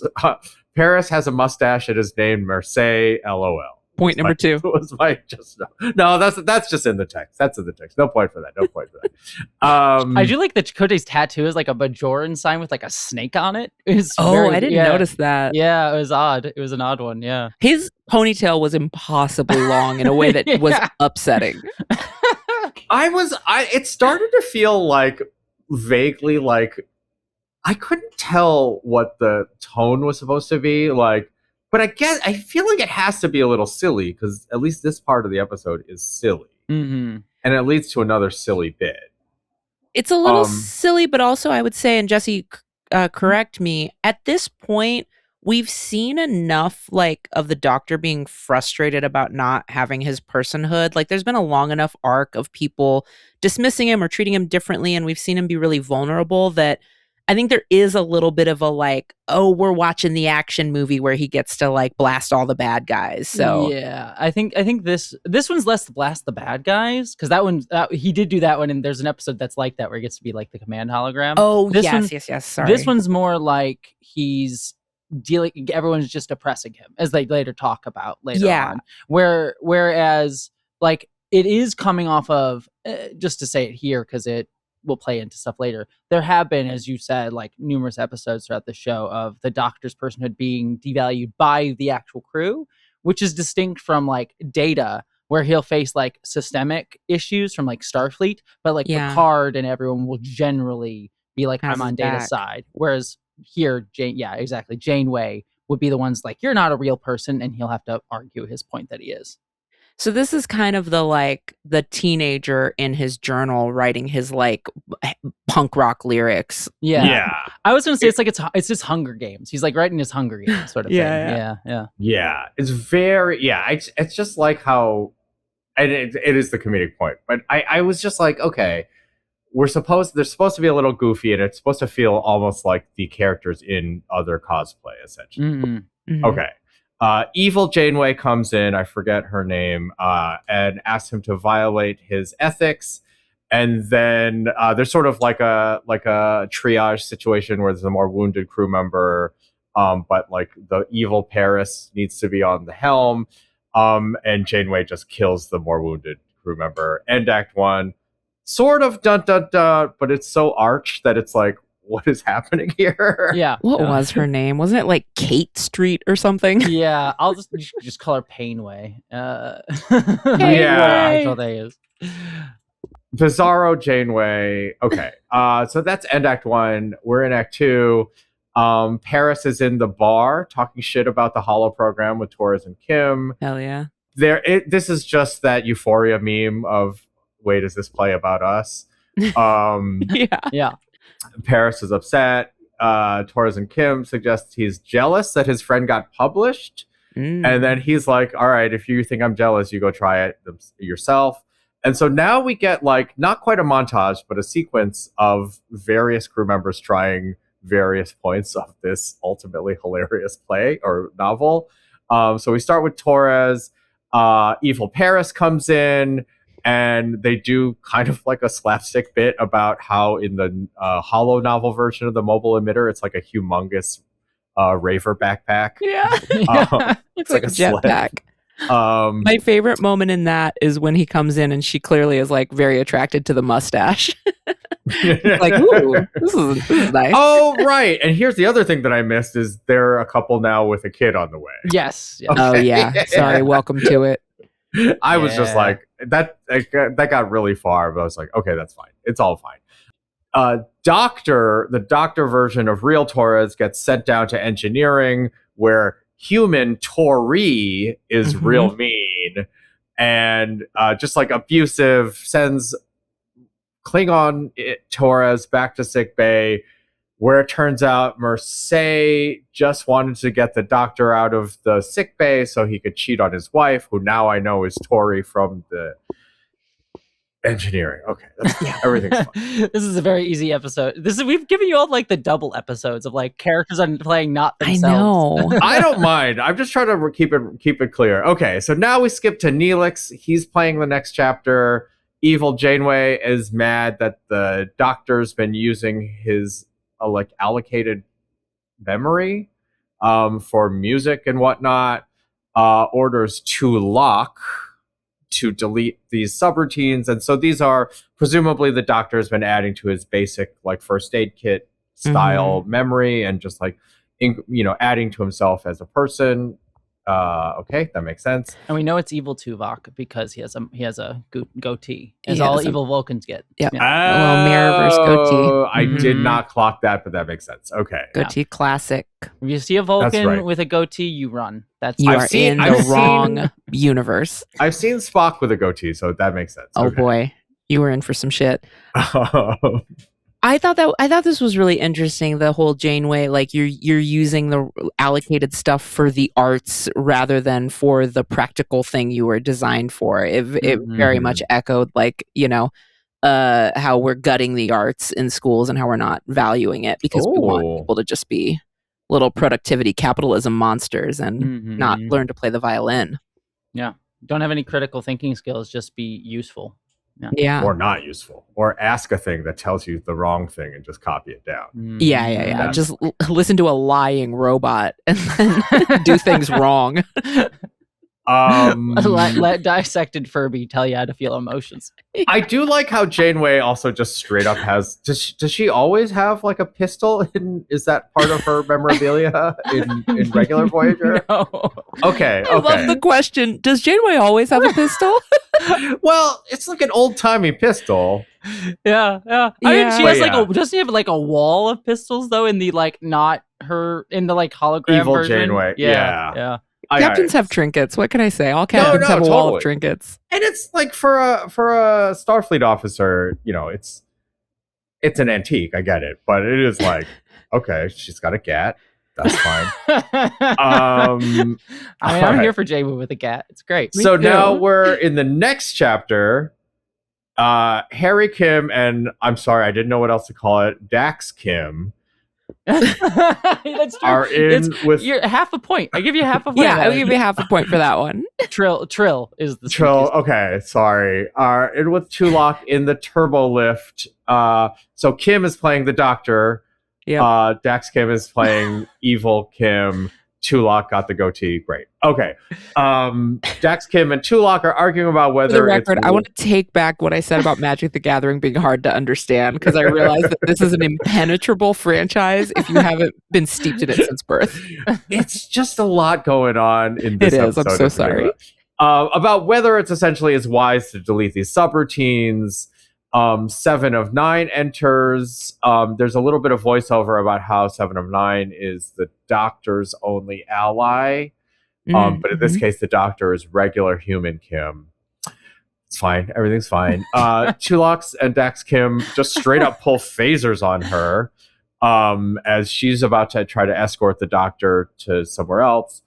has a mustache and is named Mercedes, LOL. Point number 2. No, that's just in the text. That's in the text. No point for that. I do like the Chakotay's tattoo is like a Bajoran sign with like a snake on it. I didn't notice that. Yeah, it was odd. It was an odd one. Yeah. His ponytail was impossibly long in a way that was upsetting. It started to feel like vaguely like I couldn't tell what the tone was supposed to be like. But I feel like it has to be a little silly because at least this part of the episode is silly. Mm-hmm. And it leads to another silly bit. It's a little silly, but also I would say, and Jesse, correct me, at this point, we've seen enough like of the Doctor being frustrated about not having his personhood. Like there's been a long enough arc of people dismissing him or treating him differently, and we've seen him be really vulnerable that I think there is a little bit of a like, oh, we're watching the action movie where he gets to like blast all the bad guys. So yeah, I think this one's less blast the bad guys because that he did do that one, and there's an episode that's like that where he gets to be like the command hologram. Oh, yes. Sorry, this one's more like he's dealing. Everyone's just oppressing him, as they later talk about later on. Whereas like it is coming off of just to say it here because it will play into stuff later. There have been, as you said, like numerous episodes throughout the show of the Doctor's personhood being devalued by the actual crew, which is distinct from like Data, where he'll face like systemic issues from like Starfleet, but like Picard and everyone will generally be like, I'm on Data's side. Whereas here, Janeway would be the ones like, you're not a real person, and he'll have to argue his point that he is. So this is kind of the teenager in his journal writing his like punk rock lyrics. Yeah. I was going to say it's his Hunger Games. He's like writing his Hunger Games sort of thing. Yeah. It's very it's just like how and it is the comedic point. But I was just like, okay, they're supposed to be a little goofy, and it's supposed to feel almost like the characters in other cosplay, essentially. Mm-hmm. Mm-hmm. Okay. Evil Janeway comes in, I forget her name, and asks him to violate his ethics. And then there's sort of like a triage situation where there's a more wounded crew member, but like the evil Paris needs to be on the helm, and Janeway just kills the more wounded crew member. End Act 1, sort of dun dun dun, but it's so arch that it's like, what is happening here? Yeah. What was her name? Wasn't it like Kate Street or something? Yeah, I'll just call her Painway. Painway. That's what that is. Bizarro Janeway. Okay. So that's End Act 1. We're in Act 2. Paris is in the bar talking shit about the Holo program with Torres and Kim. Hell yeah. This is just that Euphoria meme of, wait, is this play about us? Yeah. Paris is upset. Torres and Kim suggests he's jealous that his friend got published. And then he's like, all right, if you think I'm jealous, you go try it yourself. And so now we get like not quite a montage, but a sequence of various crew members trying various points of this ultimately hilarious play or novel. So we start with Torres. Evil Paris comes in, and they do kind of like a slapstick bit about how in the Holo novel version of the mobile emitter, it's like a humongous raver backpack. Yeah. It's like a jetpack. My favorite moment in that is when he comes in and she clearly is like very attracted to the mustache. Like, ooh, this is nice. Oh, right. And here's the other thing that I missed is they're a couple now with a kid on the way. Yes. Okay. Oh yeah. Sorry. Welcome to it. I was just like that got really far, but I was like, okay, that's fine. It's all fine. The doctor version of real Torres gets sent down to engineering, where human Tori is real mean and just like abusive, sends Klingon Torres back to sick bay, where it turns out Mercedes just wanted to get the doctor out of the sick bay so he could cheat on his wife, who now I know is Tori from the engineering. Okay, everything's fine. This is a very easy episode. We've given you all like the double episodes of like characters playing not themselves. I know. I don't mind. I'm just trying to keep it clear. Okay, so now we skip to Neelix. He's playing the next chapter. Evil Janeway is mad that the doctor's been using his like allocated memory for music and whatnot. Orders Tulak to delete these subroutines, and so these are presumably the doctor's been adding to his basic like first aid kit style memory and just like adding to himself as a person. Okay, that makes sense. And we know it's evil Tuvok because he has a goatee, as all evil Vulcans get. Yeah, a little mirrorverse goatee. I did not clock that, but that makes sense. Okay, goatee classic. If you see a Vulcan with a goatee, you run. You are in the wrong universe. I've seen Spock with a goatee, so that makes sense. Oh boy, you were in for some shit. I thought this was really interesting. The whole Janeway, like you're using the allocated stuff for the arts rather than for the practical thing you were designed for. It very much echoed like how we're gutting the arts in schools and how we're not valuing it because we want people to just be little productivity capitalism monsters and not learn to play the violin. Yeah, don't have any critical thinking skills. Just be useful. Yeah. Or not useful. Or ask a thing that tells you the wrong thing and just copy it down. Yeah. Just listen to a lying robot and then do things wrong. Let dissected Furby tell you how to feel emotions. I do like how Janeway also just straight up has. Does she always have like a pistol? Is that part of her memorabilia in regular Voyager? No. Okay. I love the question. Does Janeway always have a pistol? Well, it's like an old timey pistol. Yeah. I mean, she has does she have like a wall of pistols though? In the like not her in the like hologram evil version? Janeway. Yeah. Captains have trinkets. What can I say? All captains have a wall of trinkets. And it's like for a Starfleet officer, it's an antique. I get it, but it is like, okay, she's got a gat. That's fine. I'm here for Janeway with a gat. It's great. So now we're in the next chapter. Harry Kim and I'm sorry, I didn't know what else to call it. Dax Kim. That's are in with you're half a point. I give you half a point. Yeah, I'll give you half a point for that one. Trill is the Trill. Okay, sorry. Are in with Tulak in the turbo lift. So Kim is playing the doctor. Yeah. Dax Kim is playing evil Kim. Tulak got the goatee. Great. Okay. Dax Kim and Tulak are arguing about whether. For the record, I want to take back what I said about Magic the Gathering being hard to understand because I realized that this is an impenetrable franchise if you haven't been steeped in it since birth. It's just a lot going on in this episode. I'm so sorry. About whether it's essentially is wise to delete these subroutines. 7 of 9 enters. There's a little bit of voiceover about how 7 of 9 is the doctor's only ally. But in this case, the doctor is regular human Kim. It's fine. Everything's fine. Tulak and Dax Kim just straight up pull phasers on her as she's about to try to escort the doctor to somewhere else.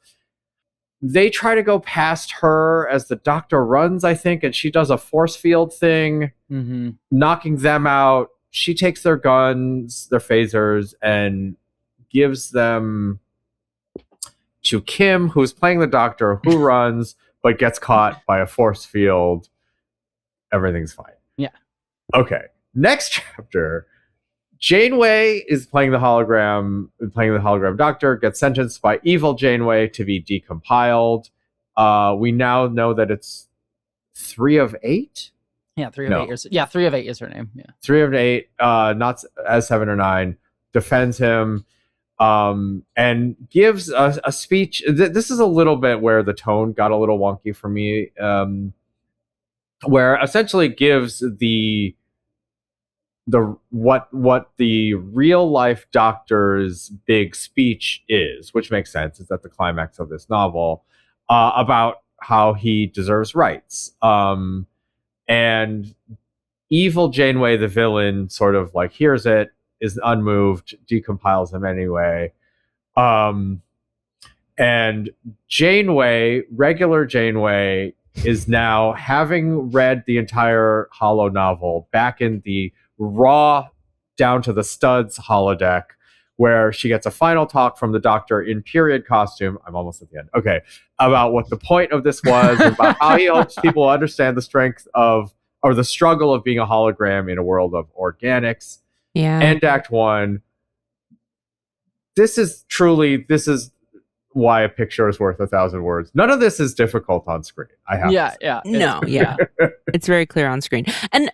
They try to go past her as the doctor runs, I think, and she does a force field thing, knocking them out. She takes their guns, their phasers, and gives them to Kim, who's playing the doctor, who runs, but gets caught by a force field. Everything's fine. Yeah. Okay. Next chapter. Janeway is playing the hologram doctor, gets sentenced by evil Janeway to be decompiled. We now know that it's 3 of 8. Yeah, 3 of 8 is 3 of 8 is her name. Yeah, 3 of 8, not as 7 or 9, defends him, and gives a speech. This is a little bit where the tone got a little wonky for me, where essentially gives the what the real life doctor's big speech is, which makes sense. It's at the climax of this novel, about how he deserves rights. And evil Janeway, the villain, sort of like hears it, is unmoved, decompiles him anyway. And Janeway, regular Janeway, is now, having read the entire holo novel, back in the raw down to the studs holodeck, where she gets a final talk from the doctor in period costume. I'm almost at the end. Okay. About what the point of this was, about how he hopes people understand the strength of, or the struggle of being a hologram in a world of organics. Yeah. End Act 1. This is why a picture is worth 1,000 words. None of this is difficult on screen. I have to say. Yeah. It's very clear on screen. And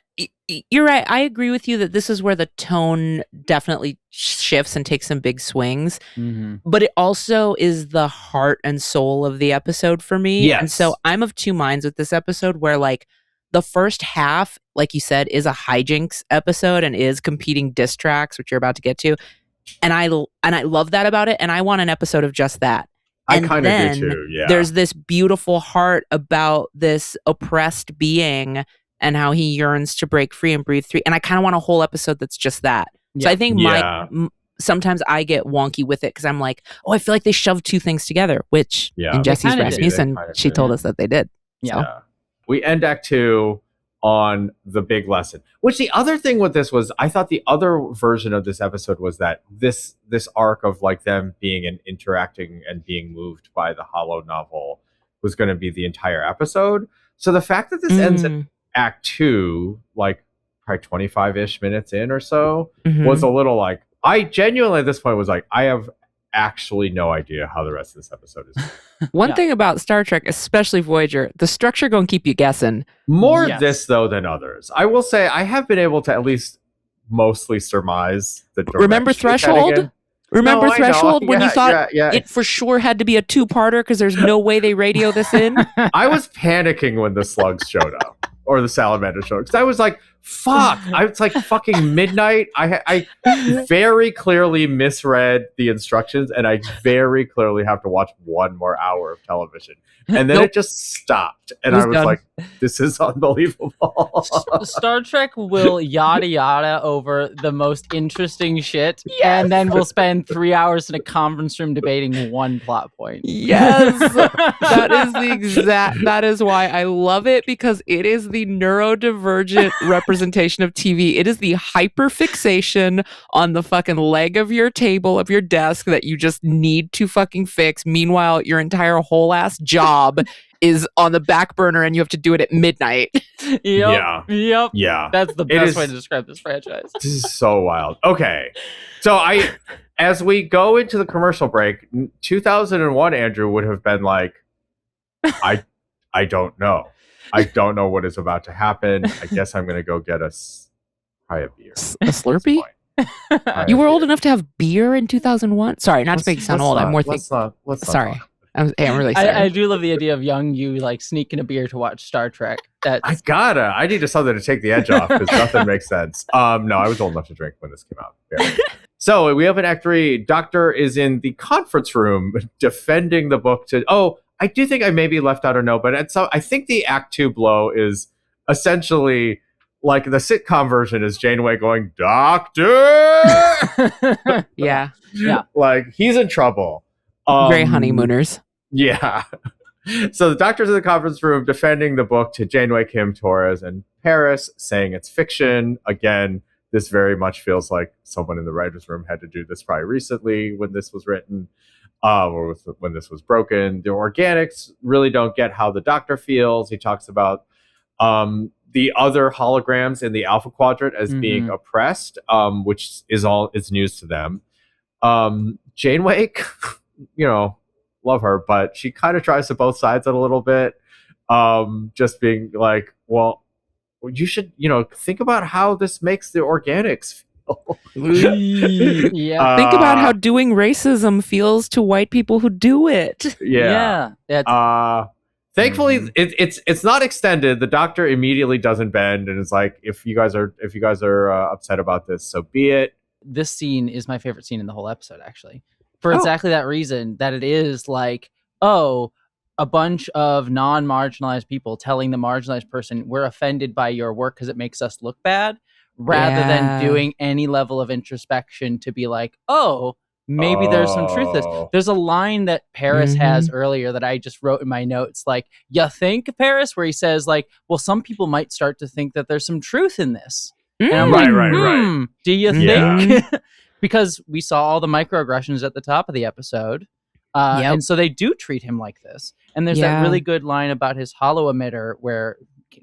you're right. I agree with you that this is where the tone definitely shifts and takes some big swings. Mm-hmm. But it also is the heart and soul of the episode for me. Yes. And so I'm of two minds with this episode, where like the first half, like you said, is a hijinks episode and is competing diss tracks, which you're about to get to. And I love that about it. And I want an episode of just that. I And kind of then do too. Yeah. there's this beautiful heart about this oppressed being and how he yearns to break free and breathe free. And I kind of want a whole episode that's just that. So I think sometimes I get wonky with it because I'm like, oh, I feel like they shoved two things together, which in Jesse's Rasmussen, she told us that they did. Yeah. So. We end Act 2 on the big lesson. Which the other thing with this was, I thought the other version of this episode was that this arc of like them being and interacting and being moved by the holo novel was going to be the entire episode. So the fact that this ends in Act 2, like probably 25-ish minutes in or so, was a little like, I genuinely at this point was like, I have actually no idea how the rest of this episode is. One thing about Star Trek, especially Voyager, the structure gonna keep you guessing. More this though than others. I will say I have been able to at least mostly surmise the direction. Remember Threshold? Remember Threshold when you thought it for sure had to be a two-parter because there's no way they radio this in? I was panicking when the slugs showed up. Or the salamander showed up. Because I was like, fuck. It's like fucking midnight. I very clearly misread the instructions, and I very clearly have to watch one more hour of television. And then it just stopped. And I was done. like, this is unbelievable. Star Trek will yada yada over the most interesting shit, and then we'll spend 3 hours in a conference room debating one plot point. Yes. That is why I love it, because it is the neurodivergent representation of TV. It is the hyperfixation on the fucking leg of your table, of your desk, that you just need to fucking fix. Meanwhile, your entire whole ass job is on the back burner and you have to do it at midnight. Yep. Yeah. That's the best way to describe this franchise. This is so wild. Okay. So as we go into the commercial break, 2001 Andrew would have been like, I don't know. I don't know what is about to happen. I guess I'm going to go get probably a beer. A Slurpee? You were old enough to have beer in 2001? Sorry, not to make you sound old. I'm more thinking. Sorry. I'm really sorry. I do love the idea of young you like sneaking a beer to watch Star Trek. I need something to take the edge off because nothing makes sense. No, I was old enough to drink when this came out. Yeah. So we open Act 3. Doctor is in the conference room defending the book I do think I maybe left out a note, but I think the Act 2 blow is essentially like the sitcom version is Janeway going, Doctor! Yeah. Like he's in trouble. Very honeymooners. Yeah. So the doctor's in the conference room defending the book to Janeway, Kim, Torres, and Paris, saying it's fiction. Again, this very much feels like someone in the writer's room had to do this probably recently when this was written, or when this was broken. The organics really don't get how the doctor feels. He talks about the other holograms in the Alpha Quadrant as being oppressed, which is news to them. Janeway, love her, but she kind of tries to both sides it a little bit. Just being like, well, you should, think about how this makes the organics feel. Yeah. Think about how doing racism feels to white people who do it. Yeah. Thankfully, it's not extended. The doctor immediately doesn't bend and is like, if you guys are upset about this, so be it. This scene is my favorite scene in the whole episode, actually, for exactly that reason, that it is like, a bunch of non-marginalized people telling the marginalized person, we're offended by your work because it makes us look bad, rather than doing any level of introspection to be like, maybe there's some truth to this. There's a line that Paris has earlier that I just wrote in my notes, like, you think, Paris, where he says, like, well, some people might start to think that there's some truth in this. And I'm right. Do you think? Because we saw all the microaggressions at the top of the episode. And so they do treat him like this. And there's that really good line about his hollow emitter where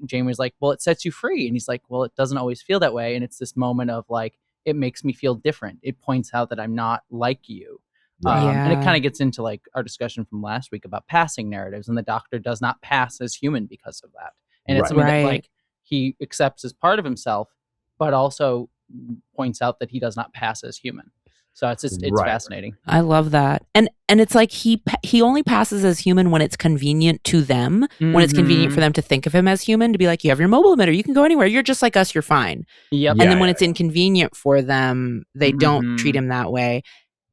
Jamie's like, well, it sets you free. And he's like, well, it doesn't always feel that way. And it's this moment of like, it makes me feel different. It points out that I'm not like you. And it kind of gets into like our discussion from last week about passing narratives. And the doctor does not pass as human because of that. And it's something that like he accepts as part of himself, but also points out that he does not pass as human. So it's fascinating. I love that. And it's like he only passes as human when it's convenient to them, when it's convenient for them to think of him as human, to be like, you have your mobile emitter, you can go anywhere, you're just like us, you're fine. Yep. And then when it's inconvenient for them, they don't treat him that way.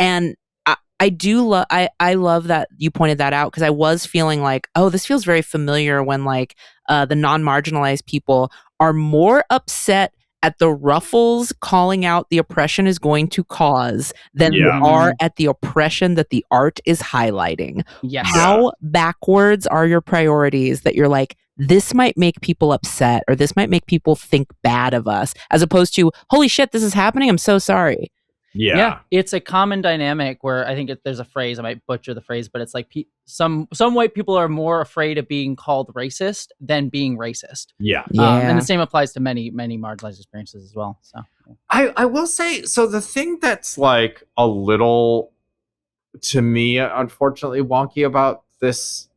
And I love that you pointed that out, because I was feeling like, this feels very familiar when like the non-marginalized people are more upset at the ruffles calling out the oppression is going to cause than they are at the oppression that the art is highlighting. Yes. How backwards are your priorities that you're like, this might make people upset, or this might make people think bad of us, as opposed to, holy shit, this is happening, I'm so sorry. Yeah, it's a common dynamic where I think there's a phrase, I might butcher the phrase, but it's like some white people are more afraid of being called racist than being racist. And the same applies to many marginalized experiences as well. So I will say, so the thing that's like a little, to me, unfortunately wonky about this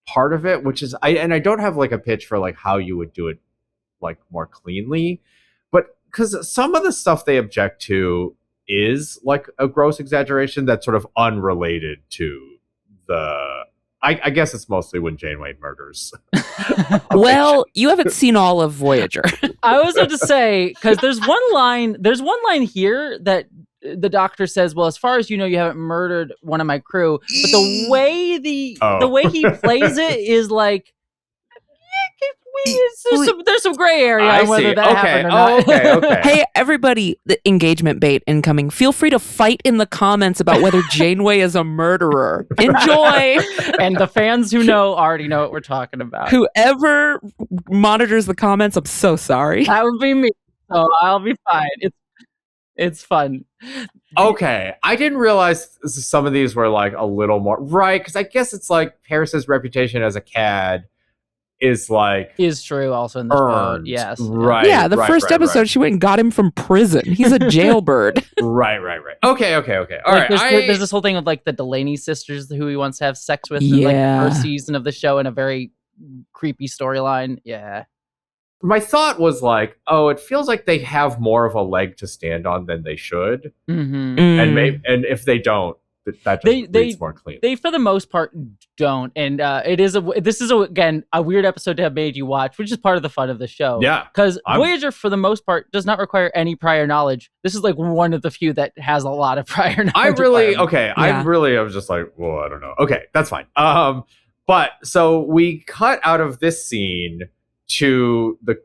part of it, which is I don't have like a pitch for like how you would do it like more cleanly, but because some of the stuff they object to is like a gross exaggeration that's sort of unrelated to the I guess it's mostly when Janeway murders. Well, you haven't seen all of Voyager. I was about to say, because there's one line here that the doctor says, well, as far as you know, you haven't murdered one of my crew, but the way the way he plays it is like, there's some gray area on whether that happened or not. Okay. Hey, everybody, the engagement bait incoming. Feel free to fight in the comments about whether Janeway is a murderer. Enjoy. And the fans who know already know what we're talking about. Whoever monitors the comments, I'm so sorry. That would be me. So I'll be fine. It's fun. Okay. I didn't realize some of these were like a little more right, because I guess it's like Paris's reputation as a cad is true also in this boat. Yes. Right. Yeah, the first episode she went and got him from prison. He's a jailbird. Right. Okay. All right. There's this whole thing of like the Delaney sisters who he wants to have sex with in like the first season of the show, in a very creepy storyline. Yeah. My thought was like, it feels like they have more of a leg to stand on than they should. And if they don't, that just reads more clean. They, for the most part, don't. And this is again a weird episode to have made you watch, which is part of the fun of the show. Yeah, because Voyager, for the most part, does not require any prior knowledge. This is like one of the few that has a lot of prior knowledge. I was just like, well, I don't know. Okay, that's fine. But so we cut out of this scene to the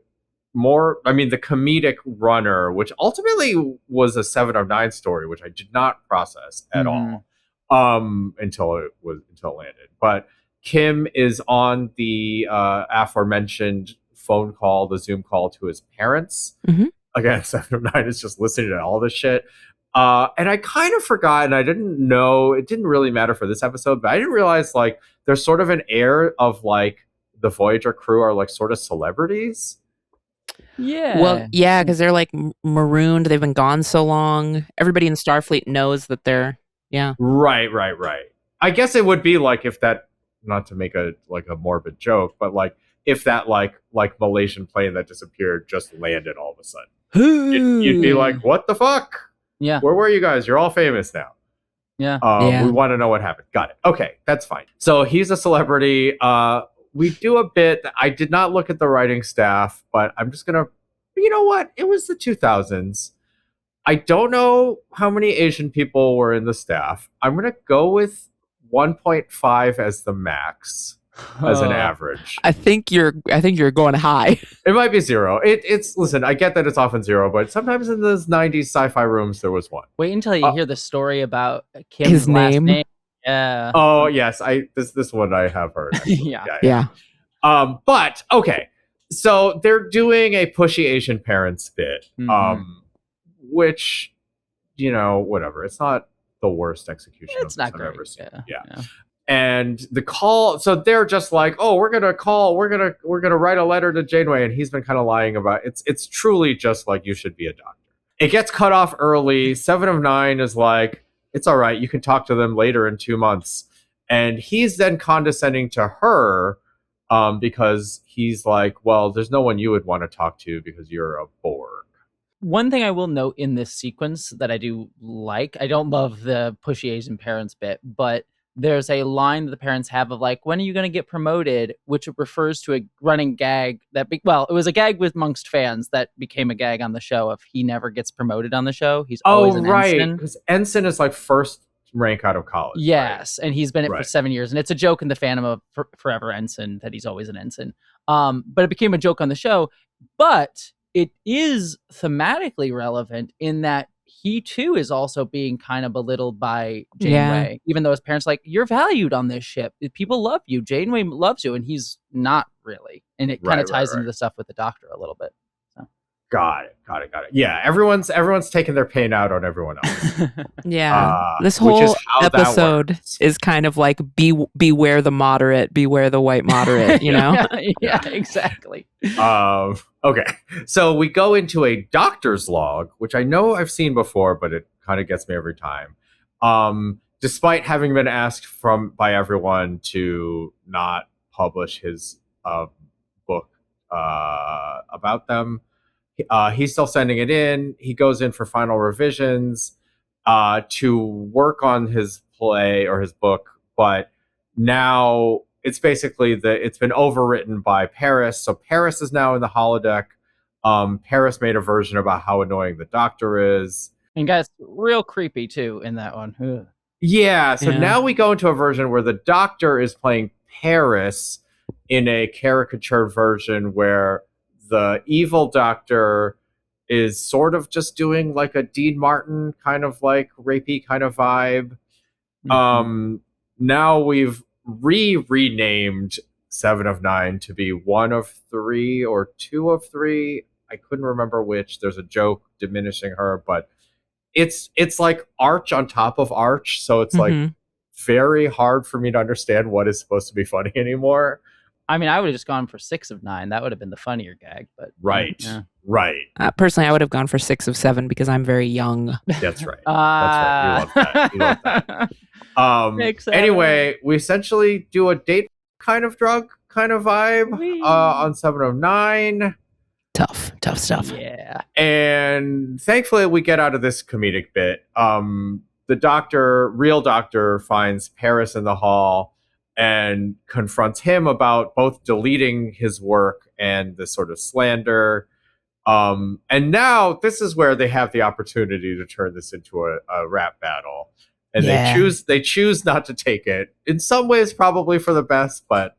comedic runner, which ultimately was a 7 of 9 story, which I did not process at all until it landed. But Kim is on the aforementioned phone call, the Zoom call to his parents. Again, 7 of 9 is just listening to all this shit. And I kind of forgot, and I didn't know, it didn't really matter for this episode, but I didn't realize like there's sort of an air of like the Voyager crew are like sort of celebrities. Yeah. Well, yeah, because they're like marooned. They've been gone so long. Everybody in Starfleet knows that they're, Right. I guess it would be like if that, not to make a morbid joke, but like if that like Malaysian plane that disappeared just landed all of a sudden. You'd be like, what the fuck? Yeah. Where were you guys? You're all famous now. Yeah. We want to know what happened. Got it. Okay, that's fine. So he's a celebrity. We do a bit. I did not look at the writing staff, but I'm just going to, you know what? It was the 2000s. I don't know how many Asian people were in the staff. I'm going to go with 1.5 as the max. As an average, I think you're going high. It might be 0. It's listen. I get that it's often 0, but sometimes in those 90s sci-fi rooms there was 1. Wait until you hear the story about Kim's last name. Yeah. Oh yes, this one I have heard. Yeah. But okay, so they're doing a pushy Asian parents bit, which, you know, whatever. It's not the worst execution It's not great. I've ever seen. Yeah. And the call, so they're just like, oh, we're gonna write a letter to Janeway, and he's been kind of lying about it's truly just like, you should be a doctor. It gets cut off early. 7 of 9 is like, it's all right, you can talk to them later in 2 months, and he's then condescending to her, because he's like, well, there's no one you would want to talk to because you're a Borg. One thing I will note in this sequence that I do like, I don't love the pushy Asian parents bit, but there's a line that the parents have of like, when are you going to get promoted? Which refers to a running gag it was a gag with amongst fans that became a gag on the show of he never gets promoted on the show. He's always an ensign. Because ensign is like first rank out of college. Yes, right? And he's been it for 7 years. And it's a joke in the fandom of Forever Ensign that he's always an ensign. But it became a joke on the show. But it is thematically relevant in that he too is also being kind of belittled by Janeway, even though his parents are like, you're valued on this ship. People love you. Janeway loves you. And he's not really. And it kind of ties into the stuff with the Doctor a little bit. So. Got it. Yeah, everyone's taking their pain out on everyone else. This whole episode is kind of like beware the moderate, beware the white moderate, you know? Yeah, exactly. Okay, so we go into a doctor's log, which I know I've seen before, but it kind of gets me every time. Despite having been asked by everyone to not publish his book about them, he's still sending it in. He goes in for final revisions to work on his play or his book, but now it's basically it's been overwritten by Paris. So Paris is now in the holodeck. Paris made a version about how annoying the Doctor is. And guys, real creepy too in that one. Ugh. Yeah. So now we go into a version where the Doctor is playing Paris in a caricatured version where the evil Doctor is sort of just doing like a Dean Martin kind of like rapey kind of vibe. Now we've renamed 7 of 9 to be 1 of 3 or 2 of 3. I couldn't remember which. There's a joke diminishing her, but it's like arch on top of arch, so it's like very hard for me to understand what is supposed to be funny anymore. I mean, I would have just gone for 6 of 9. That would have been the funnier gag, but right. Personally, I would have gone for 6 of 7 because I'm very young. That's right. That's right. You love that. Anyway, we essentially do a date kind of drug kind of vibe on 7 of 9. Tough stuff. Yeah. And thankfully, we get out of this comedic bit. The real doctor, finds Paris in the hall and confronts him about both deleting his work and the sort of slander. And now this is where they have the opportunity to turn this into a rap battle. And they choose not to take it. In some ways, probably for the best, but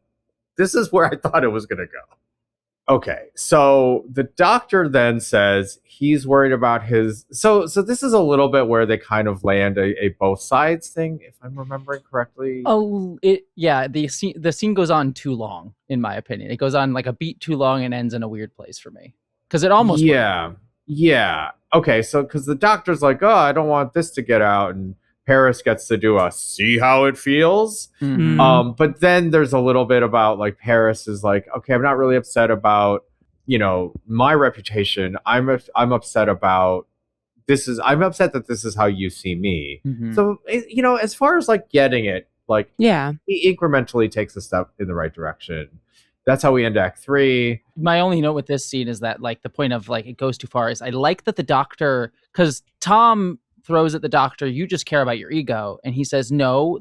this is where I thought it was going to go. Okay, so the Doctor then says he's worried about his... So this is a little bit where they kind of land a both sides thing, if I'm remembering correctly. Oh, the scene goes on too long, in my opinion. It goes on like a beat too long and ends in a weird place for me. Because it almost... Yeah. Okay, so because the Doctor's like, oh, I don't want this to get out, and Paris gets to do a see how it feels. But then there's a little bit about like Paris is like, okay, I'm not really upset about, my reputation. I'm upset about I'm upset that this is how you see me. So, as far as like getting it, Like, Yeah. he incrementally takes a step in the right direction. That's how we end Act 3. My only note with this scene is that, like, the point of, like, it goes too far is I like that the doctor, because Tom throws at the doctor, you just care about your ego. And he says, no,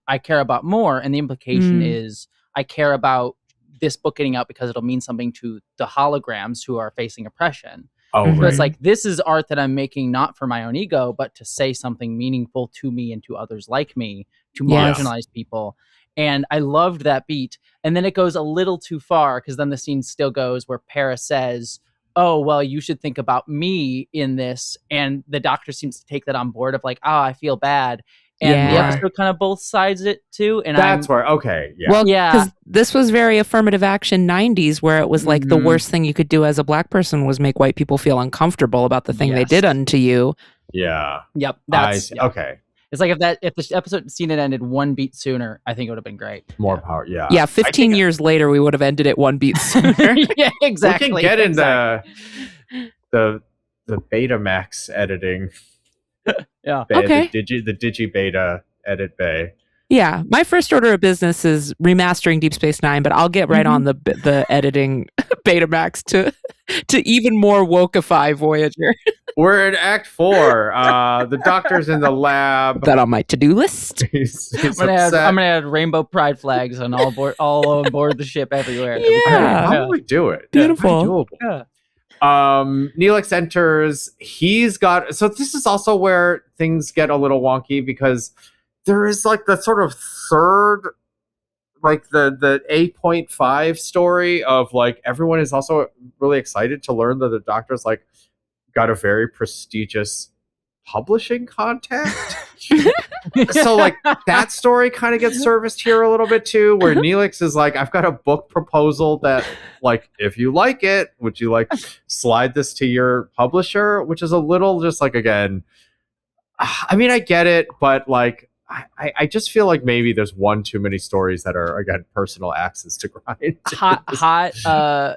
I care about more. And the implication is I care about this book getting out because it'll mean something to the holograms who are facing oppression. Oh, So right. it's like, this is art that I'm making not for my own ego, but to say something meaningful to me and to others like me, to marginalize people. And I loved that beat. And then it goes a little too far, because then the scene still goes where Paris says, oh, well, you should think about me in this. And the doctor seems to take that on board of like, I feel bad. And the episode kind of both sides it too. And that's where, okay. Yeah. Well, because this was very affirmative action 90s, where it was like the worst thing you could do as a black person was make white people feel uncomfortable about the thing they did unto you. Yeah. Yep. Okay. It's like if the episode scene had ended one beat sooner, I think it would have been great. More power. Yeah. Yeah. 15 years later, we would have ended it one beat sooner. Yeah, exactly. We can get in the Betamax editing. Yeah. Okay. The Digi-Beta edit bay. Yeah. My first order of business is remastering Deep Space Nine, but I'll get right on the editing Betamax to even more wokeify Voyager. We're in Act 4. The doctor's in the lab. That on my to-do list. He's I'm gonna add rainbow pride flags on all on board the ship everywhere. Yeah. How do we do it? Beautiful. Yeah. Neelix enters. He's got, so this is also where things get a little wonky, because there is like the sort of third, like the 8.5 story of like everyone is also really excited to learn that the doctor's like got a very prestigious publishing contact. So like that story kind of gets serviced here a little bit too, where Neelix is like, I've got a book proposal that, like, if you like it, would you like slide this to your publisher? Which is a little just like, again, I mean, I get it, but like I just feel like maybe there's one too many stories that are, again, personal axes to grind. Hot.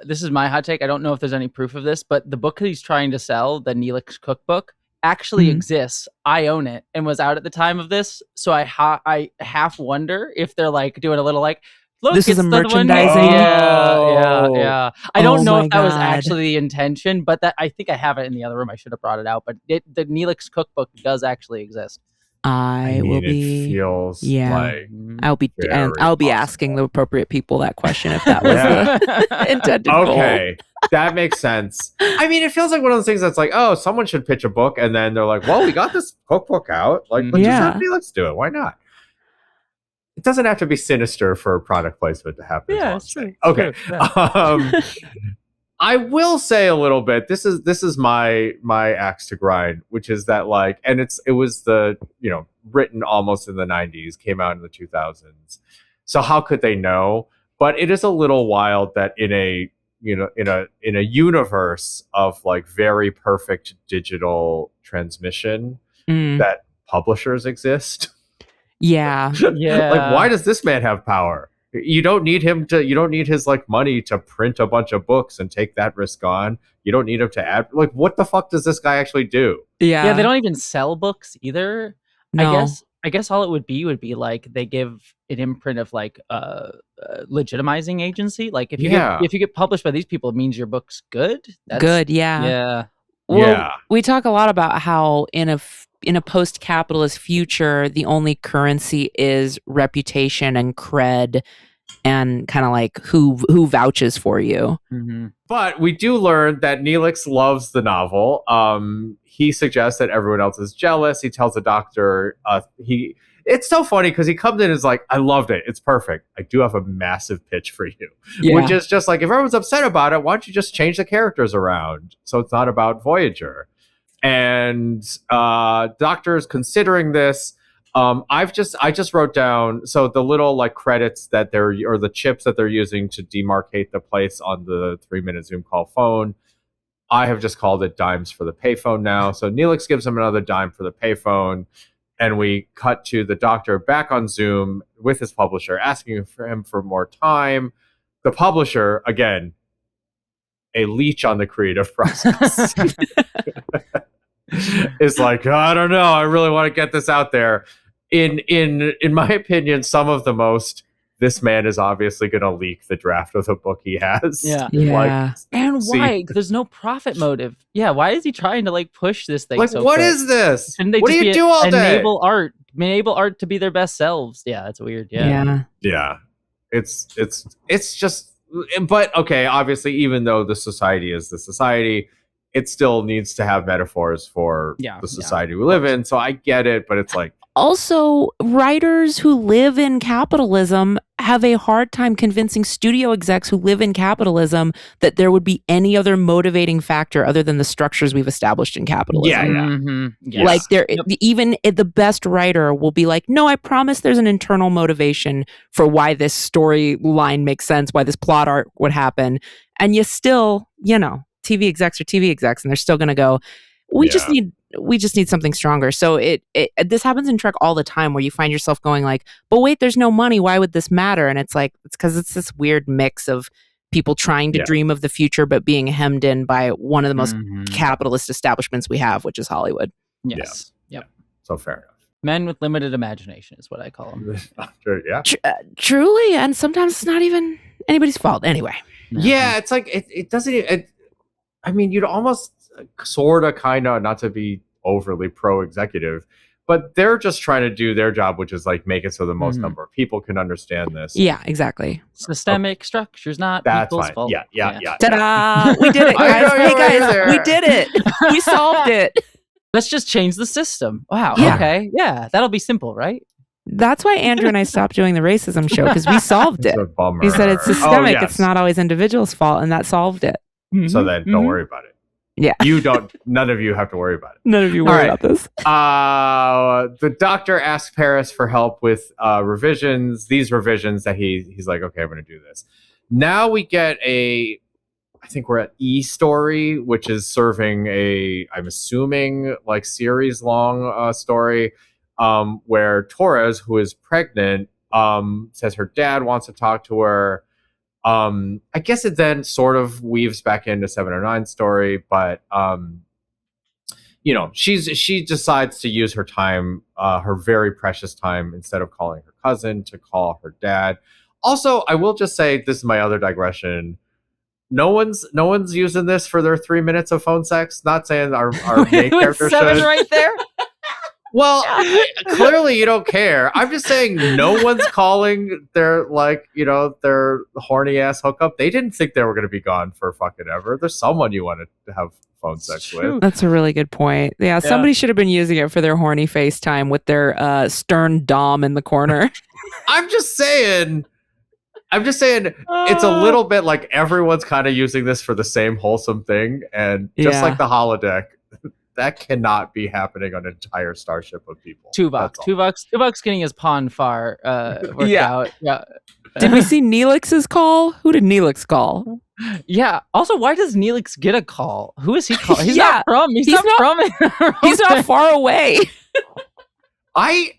This is my hot take. I don't know if there's any proof of this, but the book he's trying to sell, the Neelix cookbook, actually exists. I own it and was out at the time of this, so I half wonder if they're like doing a little like, look, this is a merchandising. Yeah. I don't know if that was actually the intention, but that I think I have it in the other room. I should have brought it out, but the Neelix cookbook does actually exist. It feels like I'll be asking the appropriate people that question if that was the intended goal. Okay. That makes sense. I mean, it feels like one of those things that's like, oh, someone should pitch a book, and then they're like, well, we got this cookbook out. Like, let's do it. Why not? It doesn't have to be sinister for product placement to happen. Yeah, it's true. Okay. True. Yeah. I will say a little bit. This is my axe to grind, which is that like, and it was the, written almost in the 90s, came out in the 2000s. So how could they know? But it is a little wild that in a universe of like very perfect digital transmission that publishers exist. Yeah. Yeah. Like, why does this man have power? You don't need his like money to print a bunch of books and take that risk on. You don't need him to add, like, what the fuck does this guy actually do? Yeah, they don't even sell books either. No. I guess all it would be like they give an imprint of like legitimizing agency. Like if you get published by these people, it means your book's good. That's good. Yeah. Yeah. Well, we talk a lot about how in a post-capitalist future, the only currency is reputation and cred, and kind of like who vouches for you. Mm-hmm. But we do learn that Neelix loves the novel. He suggests that everyone else is jealous. He tells the doctor, it's so funny because he comes in and is like, I loved it. It's perfect. I do have a massive pitch for you. Yeah. Which is just like, if everyone's upset about it, why don't you just change the characters around so it's not about Voyager? And doctor's considering this. I just wrote down, so the little like credits that or the chips that they're using to demarcate the place on the 3-minute Zoom call phone, I have just called it dimes for the payphone now. So Neelix gives him another dime for the payphone, and we cut to the doctor back on Zoom with his publisher, asking him for more time. The publisher, again, a leech on the creative process, is like, I don't know, I really want to get this out there. in my opinion, some of the most. This man is obviously going to leak the draft of the book he has. Yeah. And why? There's no profit motive. Yeah, why is he trying to like push this thing? Like, so what quick? is this? Shouldn't they what just do you do all day? Enable art to be their best selves. Yeah, that's weird. Yeah. It's just. But okay, obviously, even though the society is the society, it still needs to have metaphors for the society we live in. So I get it, but it's like. Also, writers who live in capitalism have a hard time convincing studio execs who live in capitalism that there would be any other motivating factor other than the structures we've established in capitalism. Yeah. Mm-hmm. Yes. Like even the best writer will be like, no, I promise there's an internal motivation for why this storyline makes sense, why this plot arc would happen. And you still, TV execs are TV execs, and they're still going to go, we just need something stronger. So this happens in Trek all the time, where you find yourself going like, but wait, there's no money. Why would this matter? And it's like, it's because it's this weird mix of people trying to dream of the future, but being hemmed in by one of the most capitalist establishments we have, which is Hollywood. Yes. Yeah. So fair enough. Men with limited imagination is what I call them. Yeah. Truly. And sometimes it's not even anybody's fault. Anyway. Yeah. It's like, it doesn't, I mean, you'd almost sort of kind of, not to be overly pro-executive, but they're just trying to do their job, which is like make it so the most number of people can understand this. Yeah, exactly. Systemic structures, not people's fault. Yeah. Ta-da! We did it, guys. Hey guys, we did it. We solved it. Let's just change the system. Wow. Yeah. Okay. Yeah, that'll be simple, right? That's why Andrew and I stopped doing the racism show, because we solved it. It's a bummer. He said it's systemic. Yes. It's not always individuals' fault, and that solved it. So then don't worry about it. Yeah. None of you have to worry about it. None of you worry about this. The doctor asks Paris for help with these revisions that he's like, okay, I'm going to do this. Now we get I think we're at E story, which is serving I'm assuming like series long story, where Torres, who is pregnant, says her dad wants to talk to her. I guess it then sort of weaves back into 709 story, but she decides to use her time, her very precious time, instead of calling her cousin, to call her dad. Also, I will just say, this is my other digression. No one's using this for their 3 minutes of phone sex. Not saying our main character should. Right there. Well, clearly you don't care. I'm just saying no one's calling their their horny ass hookup. They didn't think they were going to be gone for fucking ever. There's someone you want to have phone sex with. That's a really good point. Yeah, somebody should have been using it for their horny FaceTime with their stern dom in the corner. I'm just saying it's a little bit like everyone's kind of using this for the same wholesome thing, and just like the holodeck, that cannot be happening on an entire starship of people. Tuvok's getting his pawn far worked out. Yeah. Did we see Neelix's call? Who did Neelix call? Yeah. Also, why does Neelix get a call? Who is he calling? He's not from. He's not from. He's not far away. I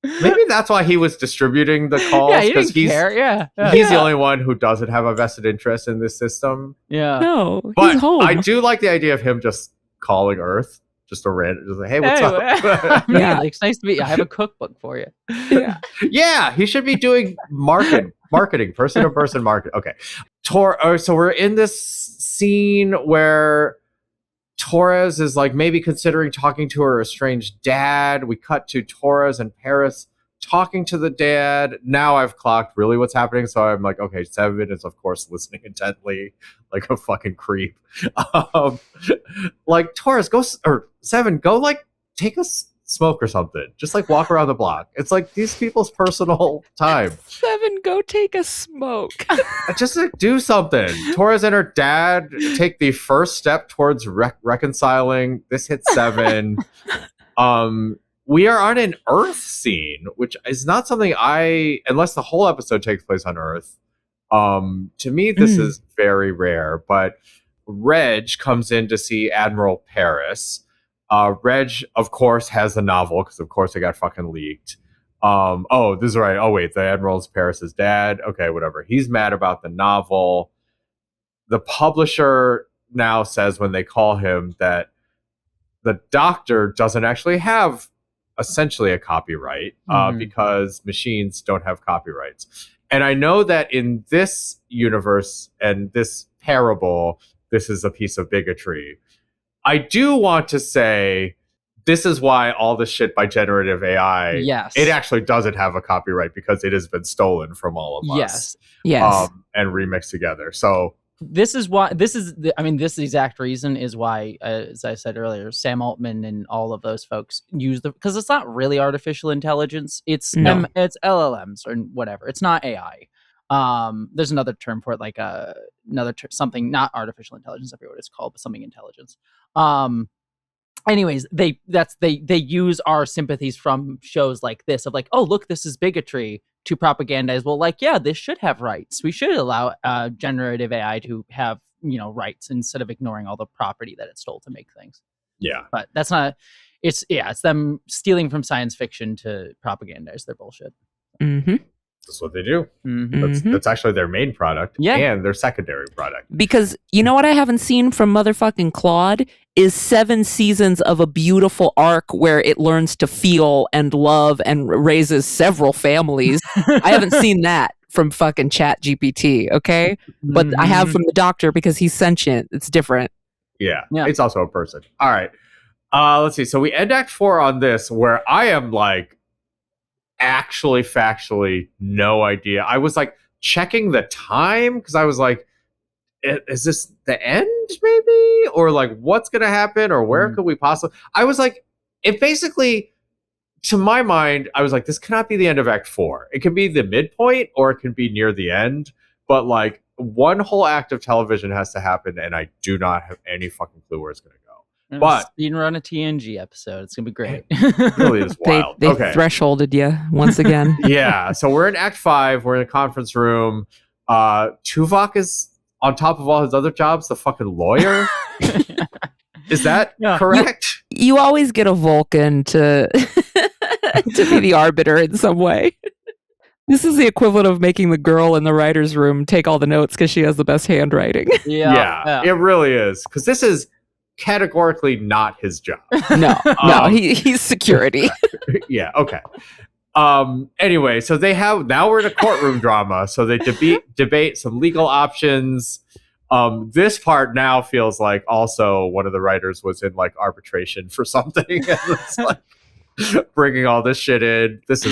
maybe that's why he was distributing the calls, because he's the only one who doesn't have a vested interest in this system. Yeah. No, but he's home. I do like the idea of him just calling Earth, just a random, just like, hey, what's up? It's nice to meet you. I have a cookbook for you. Yeah, he should be doing marketing, person to person market. Okay, so we're in this scene where Torres is like maybe considering talking to her estranged dad. We cut to Torres and Paris talking to the dad. Now I've clocked really what's happening, so I'm like, okay, 7 is of course listening intently like a fucking creep. Like, Torres, or 7, go like take a smoke or something, just like walk around the block. It's like these people's personal time. 7, go take a smoke. Just like do something. Torres and her dad take the first step towards reconciling. This hits 7. We are on an Earth scene, which is not something unless the whole episode takes place on Earth. To me, this is very rare, but Reg comes in to see Admiral Paris. Reg, of course, has the novel, because of course it got fucking leaked. This is right. Oh, wait, the Admiral's Paris's dad. Okay, whatever. He's mad about the novel. The publisher now says when they call him that the doctor doesn't actually have essentially a copyright because machines don't have copyrights. And I know that in this universe and this parable, this is a piece of bigotry. I do want to say this is why all this shit by generative AI, it actually doesn't have a copyright because it has been stolen from all of us. Yes. And remixed together. So this is why this exact reason is why, as I said earlier, Sam Altman and all of those folks use because it's not really artificial intelligence. It's it's LLMs or whatever. It's not AI. There's another term for it, like something not artificial intelligence. I forget what it's called, but something intelligence. Anyways, they use our sympathies from shows like this of like, oh look, this is bigotry, to propagandize. Well, like, yeah, this should have rights. We should allow generative AI to have rights instead of ignoring all the property that it stole to make things. Yeah, but that's not. It's them stealing from science fiction to propagandize their bullshit. Mm-hmm. That's what they do. That's actually their main product and their secondary product. Because you know what I haven't seen from motherfucking Claude is 7 seasons of a beautiful arc where it learns to feel and love and raises several families. I haven't seen that from fucking Chat GPT, okay? But I have from the doctor because he's sentient. It's different. Yeah, it's also a person. All right. Let's see. So we end Act 4 on this where I am like, actually factually no idea. I was like checking the time because I was like, is this the end maybe, or like what's gonna happen, or where could we possibly, I was like, it basically, to my mind, I was like, this cannot be the end of Act 4. It can be the midpoint or it can be near the end, but like one whole act of television has to happen and I do not have any fucking clue where it's gonna go. But speed run a TNG episode. It's gonna be great. It really is wild. They thresholded you once again. Yeah. So we're in Act 5. We're in a conference room. Tuvok is on top of all his other jobs, the fucking lawyer. Is that correct? You always get a Vulcan to to be the arbiter in some way. This is the equivalent of making the girl in the writer's room take all the notes because she has the best handwriting. Yeah, it really is. Because this is categorically not his job. No, he's security. Yeah, okay. Anyway, so now we're in a courtroom drama. So they debate some legal options. This part now feels like also one of the writers was in like arbitration for something. And it's like bringing all this shit in. This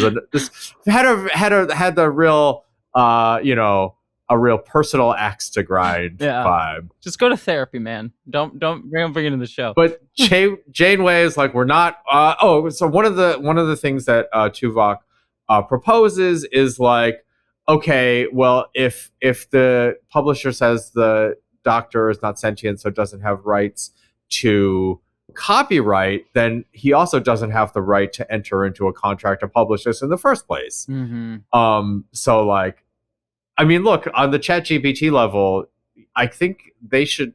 had the real a real personal axe to grind vibe. Just go to therapy, man. Don't bring it in the show. But Janeway is like, we're not. So one of the things that Tuvok proposes is like, okay, well, if the publisher says the doctor is not sentient, so doesn't have rights to copyright, then he also doesn't have the right to enter into a contract to publish this in the first place. So like, I mean, look, on the ChatGPT level, I think they should,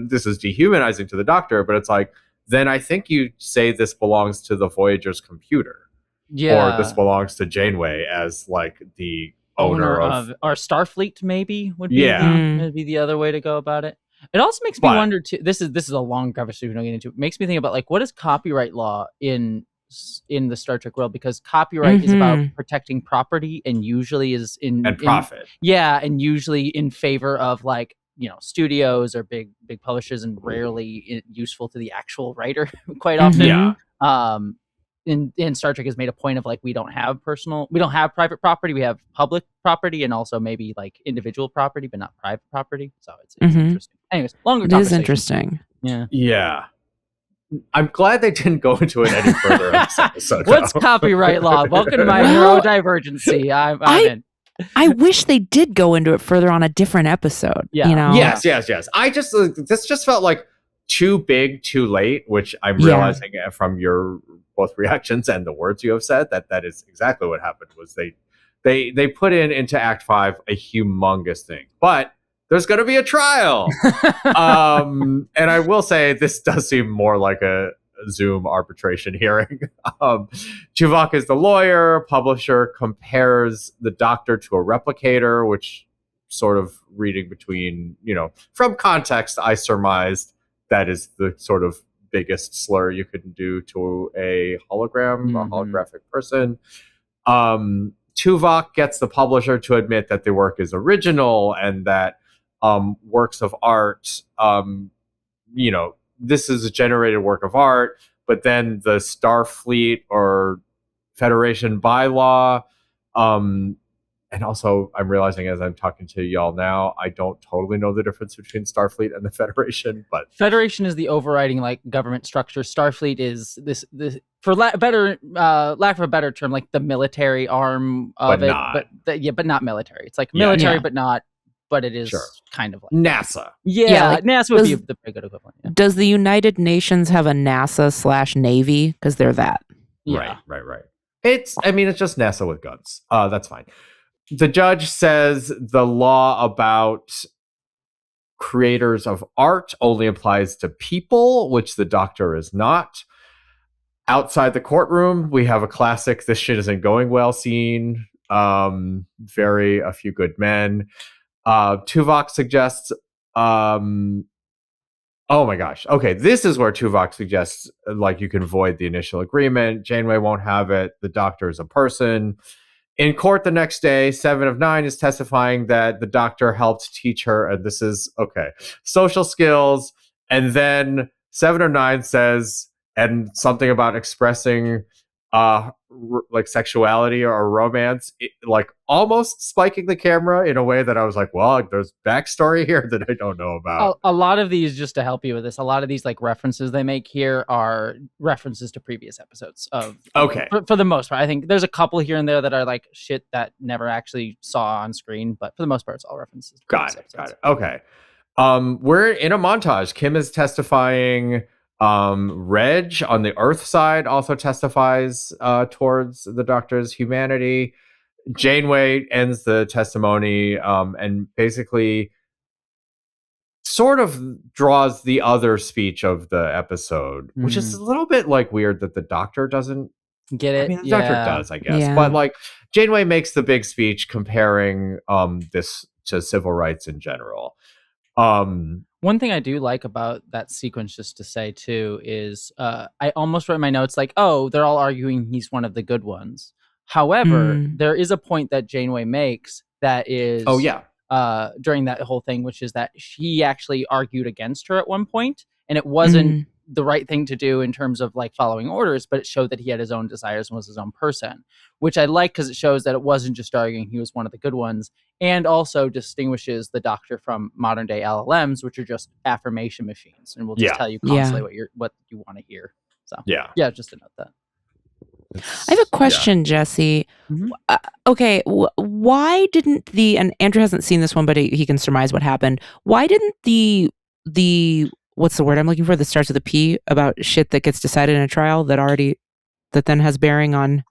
this is dehumanizing to the doctor, but it's like, then I think you say this belongs to the Voyager's computer. Yeah. Or this belongs to Janeway as like the owner of our Starfleet, maybe would be the other way to go about it. It also makes me wonder too. This is a long conversation we don't get into. It makes me think about like, what is copyright law in the Star Trek world, because copyright is about protecting property and usually is in profit. And usually in favor of like, studios or big publishers, and rarely useful to the actual writer quite often. In Star Trek has made a point of like, we don't have private property, we have public property and also maybe like individual property, but not private property. So it's interesting. Anyways, longer conversation. It is interesting. Yeah. I'm glad they didn't go into it any further in this episode. What's copyright law? Welcome to my neurodivergency. I'm in. I wish they did go into it further on a different episode. Yeah. Yes. This just felt like too big, too late, which I'm realizing from your both reactions and the words you have said that is exactly what happened. Was they put into Act 5 a humongous thing, but there's going to be a trial. And I will say this does seem more like a Zoom arbitration hearing. Tuvok is the lawyer. Publisher compares the doctor to a replicator, which sort of reading between, from context, I surmised that is the sort of biggest slur you could do to a hologram, a holographic person. Tuvok gets the publisher to admit that the work is original and that works of art, this is a generated work of art, but then the Starfleet or Federation bylaw, and also I'm realizing as I'm talking to y'all now, I don't totally know the difference between Starfleet and the Federation, but Federation is the overriding like government structure. Starfleet is this for lack of a better term, like the military arm of but it, not. but not military. It's like military, but not. But it is kind of like NASA. Yeah, like, NASA would be the pretty good equivalent. Yeah. Does the United Nations have a NASA/Navy? Because they're that. Yeah. Right. It's just NASA with guns. That's fine. The judge says the law about creators of art only applies to people, which the Doctor is not. Outside the courtroom, we have a classic "this shit isn't going well" scene. Very A Few Good Men. Tuvok suggests oh my gosh. Okay, this is where Tuvok suggests like you can void the initial agreement. Janeway won't have it. The Doctor is a person. In court the next day, 7 of 9 is testifying that the Doctor helped teach her, and this is social skills. And then 7 of 9 says, and something about expressing like sexuality or romance, like almost spiking the camera in a way that I was like, well, there's backstory here that I don't know about. A lot of these, just to help you with this, a lot of these like references they make here are references to previous episodes of for the most part. I think there's a couple here and there that are like shit that never actually saw on screen, but for the most part it's all references to got it. Okay. We're in a montage. Kim is testifying. Reg on the Earth side also testifies towards the Doctor's humanity. Janeway ends the testimony and basically sort of draws the other speech of the episode, which is a little bit like weird that the Doctor doesn't get it. I mean, the Doctor does, I guess. But like Janeway makes the big speech comparing this to civil rights in general. One thing I do like about that sequence, just to say too, is I almost wrote in my notes like, oh, they're all arguing he's one of the good ones. However, there is a point that Janeway makes that is during that whole thing, which is that she actually argued against her at one point, and it wasn't the right thing to do in terms of like following orders, but it showed that he had his own desires and was his own person, which I like because it shows that it wasn't just arguing he was one of the good ones, and also distinguishes the Doctor from modern day LLMs, which are just affirmation machines and will just tell you constantly what you want to hear. So just to note that. I have a question, Jesse. Okay, why didn't and Andrew hasn't seen this one, but he can surmise what happened. Why didn't the what's the word I'm looking for that starts with a P about shit that gets decided in a trial that then has bearing on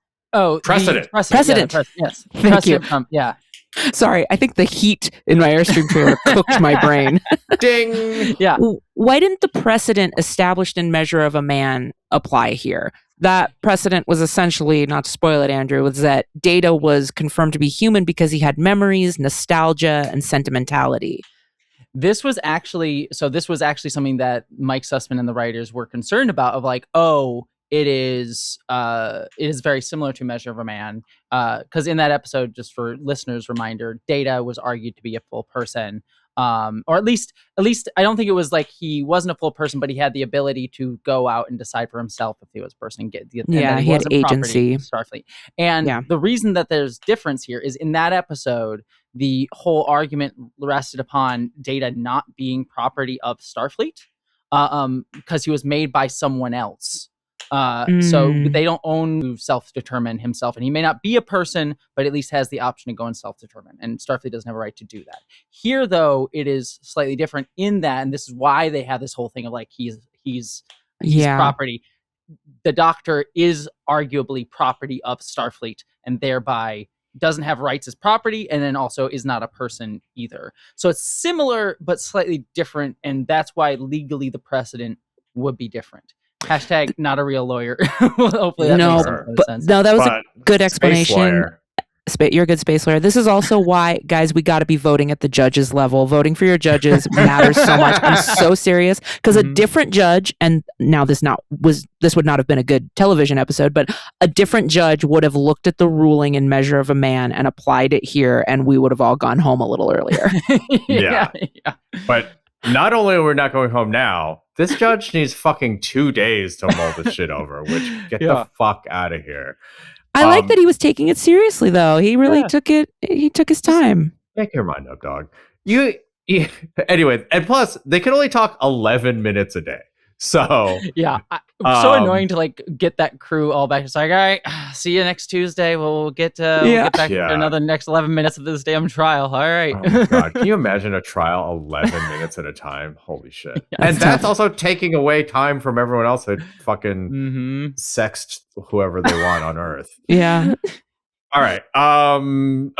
precedent. Precedent. Yes. Thank you. Sorry, I think the heat in my Airstream trailer cooked my brain. Ding. Yeah. Why didn't the precedent established in Measure of a Man apply here? That precedent was essentially, not to spoil it, Andrew, was that Data was confirmed to be human because he had memories, nostalgia, and sentimentality. This was actually something that Mike Sussman and the writers were concerned about, of like, oh, it is very similar to Measure of a Man, because in that episode, just for listeners' reminder, Data was argued to be a full person, or at least I don't think it was like he wasn't a full person, but he had the ability to go out and decide for himself if he was a person. He had agency. Starfleet, and the reason that there's difference here is in that episode, the whole argument rested upon Data not being property of Starfleet, because he was made by someone else. So they don't own self-determine himself, and he may not be a person, but at least has the option to go and self-determine, and Starfleet doesn't have a right to do that. Here, though, it is slightly different in that, and this is why they have this whole thing of like he's property. The Doctor is arguably property of Starfleet, and thereby doesn't have rights as property, and then also is not a person either. So it's similar but slightly different, and that's why legally the precedent would be different. Hashtag not a real lawyer. Hopefully that makes sense. No, that was a good explanation. You're a good space lawyer. This is also why, guys, we got to be voting at the judges level. Voting for your judges matters so much. I'm so serious because a different judge, and now this would not have been a good television episode, but a different judge would have looked at the ruling in Measure of a Man and applied it here, and we would have all gone home a little earlier. Yeah. But not only are we not going home now, this judge needs fucking 2 days to mull this shit over, which get the fuck out of here. I like that he was taking it seriously, though. He really took his time. Make your mind up, dog. Anyway, and plus, they can only talk 11 minutes a day. So yeah, so annoying to like get that crew all back. It's like, all right, see you next Tuesday. We'll get back to another next 11 minutes of this damn trial. All right. Oh my God. Can you imagine a trial 11 minutes at a time? Holy shit. And that's also taking away time from everyone else that fucking sexed whoever they want on Earth. Yeah. All right.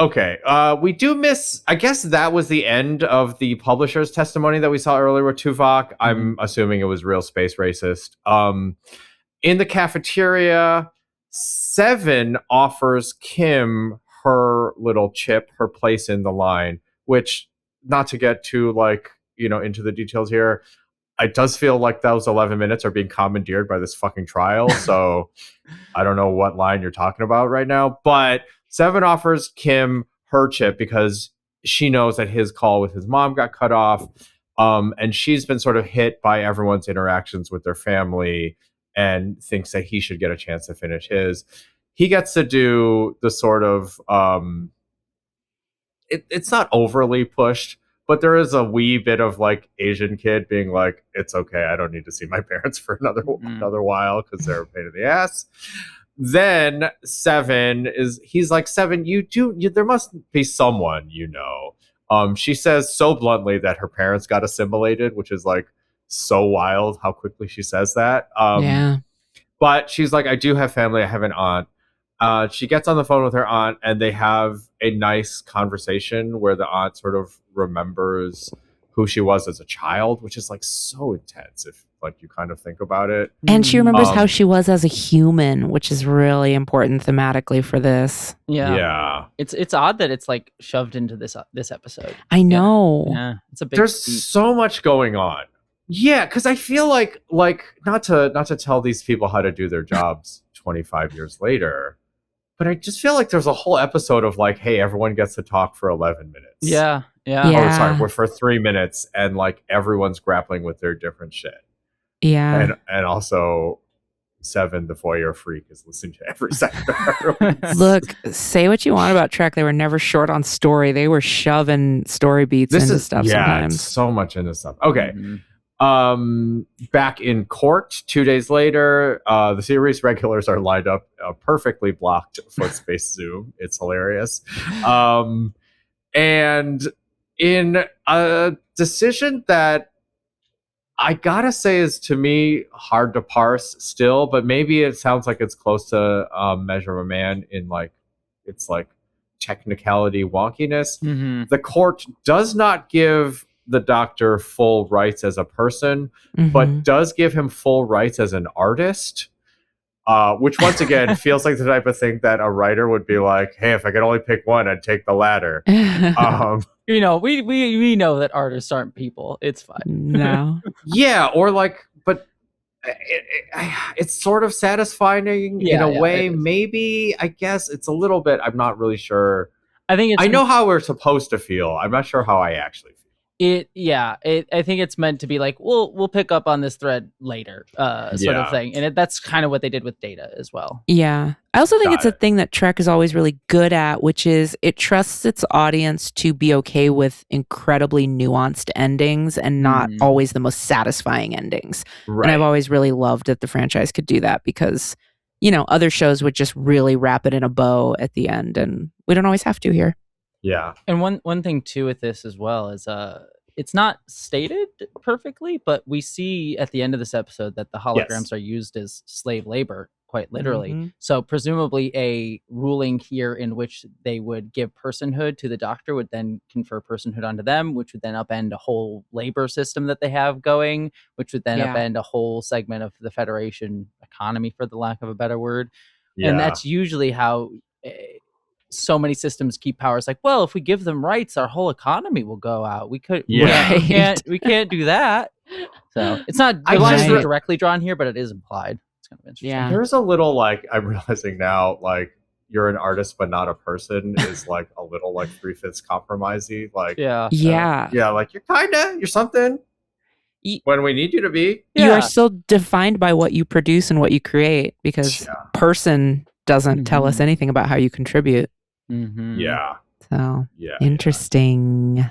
Okay. We do miss, I guess that was the end of the publisher's testimony that we saw earlier with Tuvok. I'm assuming it was real space racist. In the cafeteria, Seven offers Kim her little chip, her place in the line, which, not to get too into the details here, it does feel like those 11 minutes are being commandeered by this fucking trial. So I don't know what line you're talking about right now, but Seven offers Kim her chip because she knows that his call with his mom got cut off. And she's been sort of hit by everyone's interactions with their family and thinks that he should get a chance to finish his. He gets to do the sort of, it's not overly pushed, but there is a wee bit of like Asian kid being like, it's okay, I don't need to see my parents for another while because they're a pain in the ass. Then he's like, Seven, there must be someone, she says so bluntly that her parents got assimilated, which is like so wild how quickly she says that. But she's like, I do have family, I have an aunt. She gets on the phone with her aunt and they have a nice conversation where the aunt sort of remembers who she was as a child, which is like so intense if like you kind of think about it. And she remembers how she was as a human, which is really important thematically for this. Yeah. It's odd that it's like shoved into this episode. I know. Yeah. It's a big There's so much going on. Yeah, because I feel like not to tell these people how to do their jobs 25 years later, but I just feel like there's a whole episode of like, hey, everyone gets to talk for 11 minutes. Yeah. Oh, sorry, we're for 3 minutes, and like everyone's grappling with their different shit. Yeah. And also Seven, the voyeur freak, is listening to every second. Look, say what you want about Trek. They were never short on story. They were shoving story beats into stuff sometimes. So much into stuff. Okay. Back in court 2 days later, the series regulars are lined up perfectly blocked for Space Zoom. It's hilarious. And in a decision that I gotta say is, to me, hard to parse still, but maybe it sounds like it's close to Measure of a Man in like it's like technicality wonkiness. The court does not give the Doctor full rights as a person, but does give him full rights as an artist, which once again feels like the type of thing that a writer would be like, hey, if I could only pick one, I'd take the latter. We know that artists aren't people. It's fine. No. Yeah, or like, but it's sort of satisfying in a way. Maybe, I guess it's a little bit. I'm not really sure. I know how we're supposed to feel. I'm not sure how I actually feel. I think it's meant to be like, we'll pick up on this thread later, sort of thing. And that's kind of what they did with Data as well. Yeah. I also think it's a thing that Trek is always really good at, which is it trusts its audience to be okay with incredibly nuanced endings and not always the most satisfying endings. Right. And I've always really loved that the franchise could do that because, other shows would just really wrap it in a bow at the end, and we don't always have to here. Yeah. And one thing too with this as well is it's not stated perfectly, but we see at the end of this episode that the holograms are used as slave labor, quite literally. So presumably a ruling here in which they would give personhood to the Doctor would then confer personhood onto them, which would then upend a whole labor system that they have going, which would then upend a whole segment of the Federation economy, for the lack of a better word. And that's usually how so many systems keep power. It's like, well, if we give them rights, our whole economy will go out. We can't do that. So it's not the line is not directly drawn here, but it is implied. It's kind of interesting. Yeah. There's a little like, I'm realizing now, like, you're an artist but not a person is like a little like 3/5 compromisey. Like, like you're something when we need you to be. You are still defined by what you produce and what you create, because person doesn't tell us anything about how you contribute. Yeah. So interesting.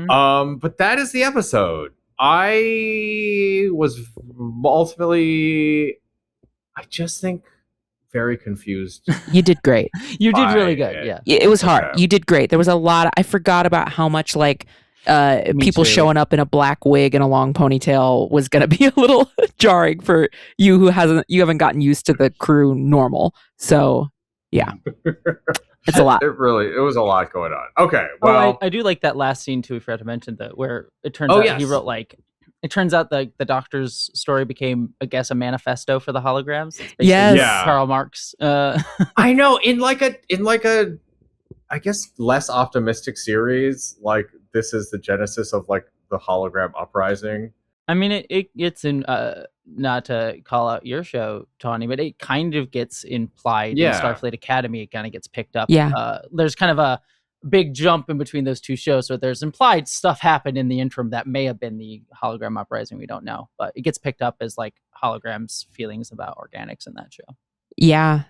But that is the episode. I was ultimately, I just think, very confused. You did great. You did really good. Yeah. It was hard. You did great. There was a lot. I forgot about how much like people showing up in a black wig and a long ponytail was going to be a little jarring for you who haven't gotten used to the crew normal. So yeah. It's a lot. It was a lot going on. Okay, well, I do like that last scene too. We forgot to mention that where it turns out he wrote like. It turns out the doctor's story became, I guess, a manifesto for the holograms. Yes, Karl Marx. I know in like a I guess less optimistic series. Like this is the genesis of like the hologram uprising. I mean, it's in not to call out your show, Tawny, but it kind of gets implied in Starfleet Academy. It kind of gets picked up. Yeah. There's kind of a big jump in between those two shows, so there's implied stuff happened in the interim that may have been the hologram uprising. We don't know, but it gets picked up as like holograms' feelings about organics in that show. Yeah.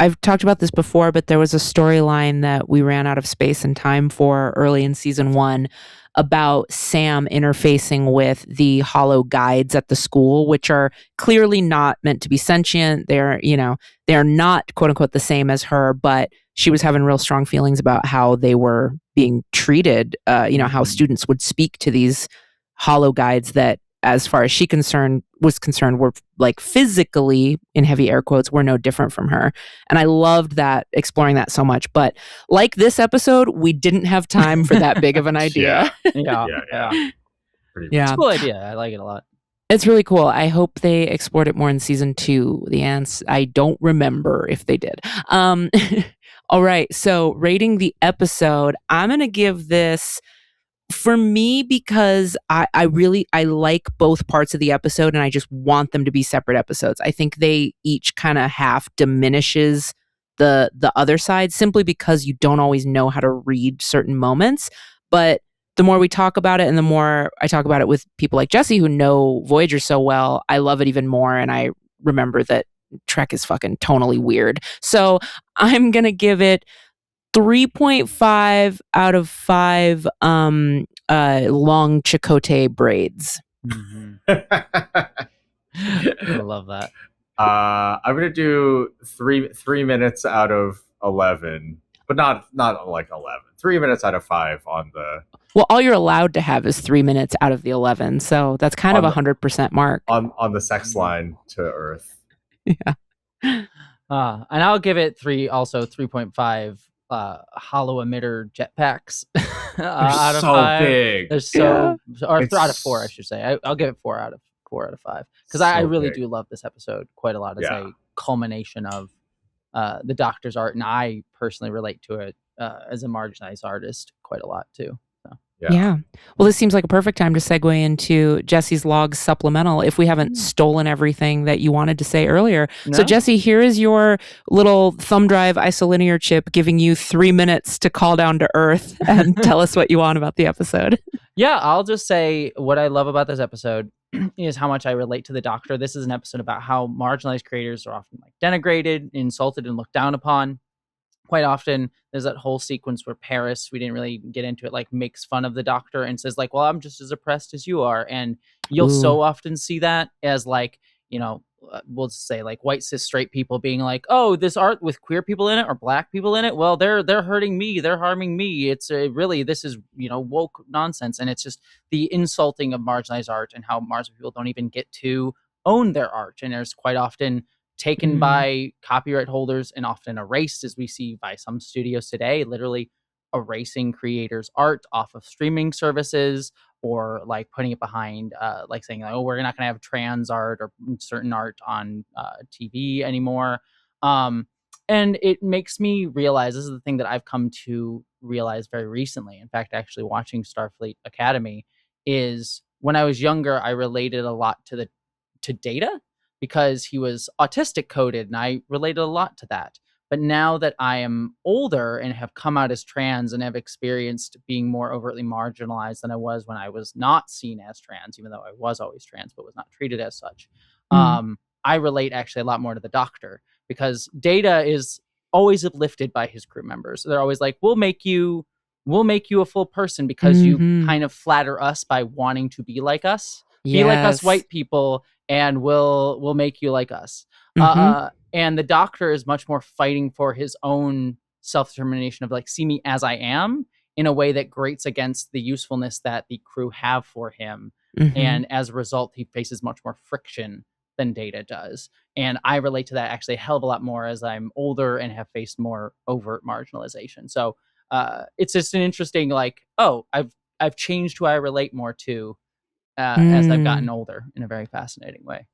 I've talked about this before, but there was a storyline that we ran out of space and time for early in season 1 about Sam interfacing with the holo guides at the school, which are clearly not meant to be sentient. They're not quote unquote the same as her, but she was having real strong feelings about how they were being treated, how students would speak to these holo guides that, as far as she was concerned, were like physically, in heavy air quotes, were no different from her. And I loved that, exploring that so much. But like this episode, we didn't have time for that big of an idea. Yeah. It's a cool idea. I like it a lot. It's really cool. I hope they explored it more in season 2. The answer, I don't remember if they did. All right. So rating the episode, I'm going to give this, for me, because I like both parts of the episode and I just want them to be separate episodes. I think they each kind of half diminishes the other side, simply because you don't always know how to read certain moments. But the more we talk about it and the more I talk about it with people like Jesse who know Voyager so well, I love it even more. And I remember that Trek is fucking tonally weird. So I'm going to give it 3.5 out of 5 long Chakotay braids. I love that. I'm gonna do 3 minutes out of 11, but not like 11. 3 minutes out of 5 on the. Well, all you're allowed to have is 3 minutes out of the 11, so that's kind of 100% mark on the sex line to Earth. Yeah. And I'll give it 3.5 hollow emitter jetpacks out of 5. Big. They're out of 4, I should say. I'll give it 4 out of 5 because I really do love this episode quite a lot as a culmination of the Doctor's art, and I personally relate to it as a marginalized artist quite a lot too. Yeah. Well, this seems like a perfect time to segue into Jesse's Logs supplemental if we haven't stolen everything that you wanted to say earlier. No? So, Jesse, here is your little thumb drive isolinear chip giving you 3 minutes to call down to Earth and tell us what you want about the episode. Yeah, I'll just say what I love about this episode is how much I relate to the Doctor. This is an episode about how marginalized creators are often like denigrated, insulted, and looked down upon. Quite often, there's that whole sequence where Paris, we didn't really get into it, like makes fun of the Doctor and says like, well, I'm just as oppressed as you are. And you'll so often see that as like, we'll say like white cis straight people being like, oh, this art with queer people in it or black people in it, well, they're hurting me, they're harming me. It's really, this is, woke nonsense. And it's just the insulting of marginalized art and how marginalized people don't even get to own their art. And there's quite often taken by copyright holders and often erased, as we see by some studios today, literally erasing creators' art off of streaming services, or like putting it behind, like saying, oh, we're not going to have trans art or certain art on TV anymore. And it makes me realize, this is the thing that I've come to realize very recently. In fact, actually watching Starfleet Academy, is when I was younger, I related a lot to Data because he was autistic coded, and I related a lot to that. But now that I am older and have come out as trans and have experienced being more overtly marginalized than I was when I was not seen as trans, even though I was always trans but was not treated as such, I relate actually a lot more to the Doctor, because Data is always uplifted by his crew members. They're always like, we'll make you a full person because you kind of flatter us by wanting to be like us. Be like us white people, and we'll make you like us. And the Doctor is much more fighting for his own self-determination of like, see me as I am, in a way that grates against the usefulness that the crew have for him. And as a result, he faces much more friction than Data does. And I relate to that actually a hell of a lot more as I'm older and have faced more overt marginalization. So it's just an interesting, like, oh, I've changed who I relate more to as I've gotten older, in a very fascinating way.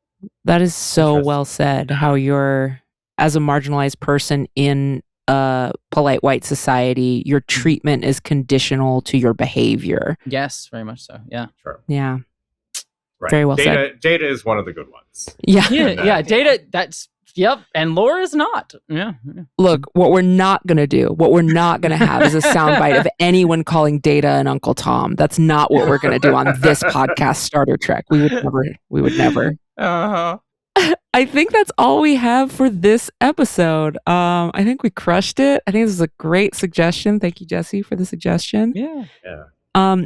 That is so well said, how you're, as a marginalized person in a polite white society, your treatment is conditional to your behavior. Yes, very much so. Yeah. Sure. Yeah. Right. Very well said. Data is one of the good ones. Yeah. Yeah. Data, that's, yep. And Laura is not. Yeah. Look, what we're not going to do, what we're not going to have is a soundbite of anyone calling Data an Uncle Tom. That's not what we're going to do on this podcast, Starter Trek. We would never. I think that's all we have for this episode. I think we crushed it. I think this is a great suggestion. Thank you, Jesse, for the suggestion. Yeah.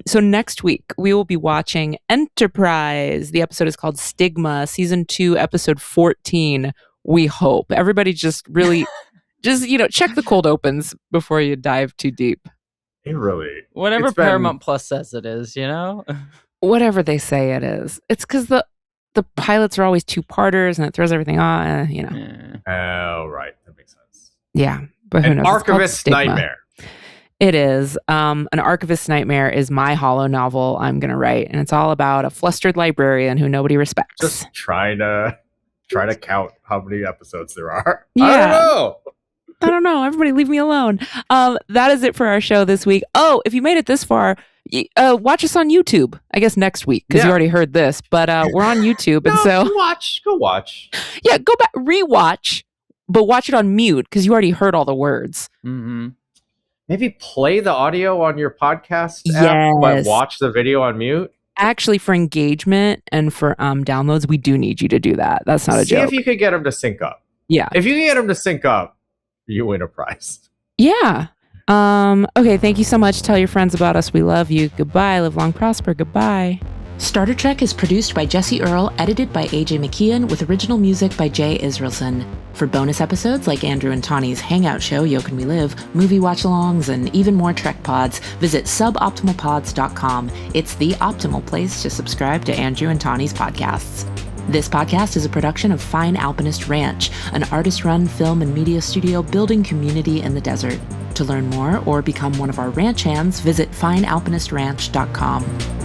So next week we will be watching Enterprise. The episode is called Stigma, season 2, episode 14. We hope everybody just really, check the cold opens before you dive too deep. Whatever Paramount Plus says it is, whatever they say it is. It's because the pilots are always 2-parters and it throws everything on, Oh, right. That makes sense. Yeah. But who knows? Archivist's Nightmare. It is. An Archivist's Nightmare is my holo novel I'm going to write. And it's all about a flustered librarian who nobody respects. Just trying to count how many episodes there are. Yeah. I don't know. Everybody leave me alone. That is it for our show this week. Oh, if you made it this far, watch us on YouTube, I guess next week, because you already heard this, but we're on YouTube. And so go watch. Yeah, go back, rewatch, but watch it on mute because you already heard all the words. Maybe play the audio on your podcast app, but watch the video on mute. Actually, for engagement and for downloads, we do need you to do that. That's not a joke. See if you could get them to sync up. Yeah. If you can get them to sync up, you win a prize. Yeah. Okay, thank you so much. Tell your friends about us. We love you. Goodbye. Live long, prosper. Goodbye. Starter Trek is produced by Jesse Earl, edited by AJ McKeon, with original music by Jay Israelson. For bonus episodes like Andrew and Tawny's Hangout Show, Yo Can We Live, movie watch-alongs, and even more Trek pods, visit suboptimalpods.com. It's the optimal place to subscribe to Andrew and Tawny's podcasts. This podcast is a production of Fine Alpinist Ranch, an artist-run film and media studio building community in the desert. To learn more or become one of our ranch hands, visit finealpinistranch.com.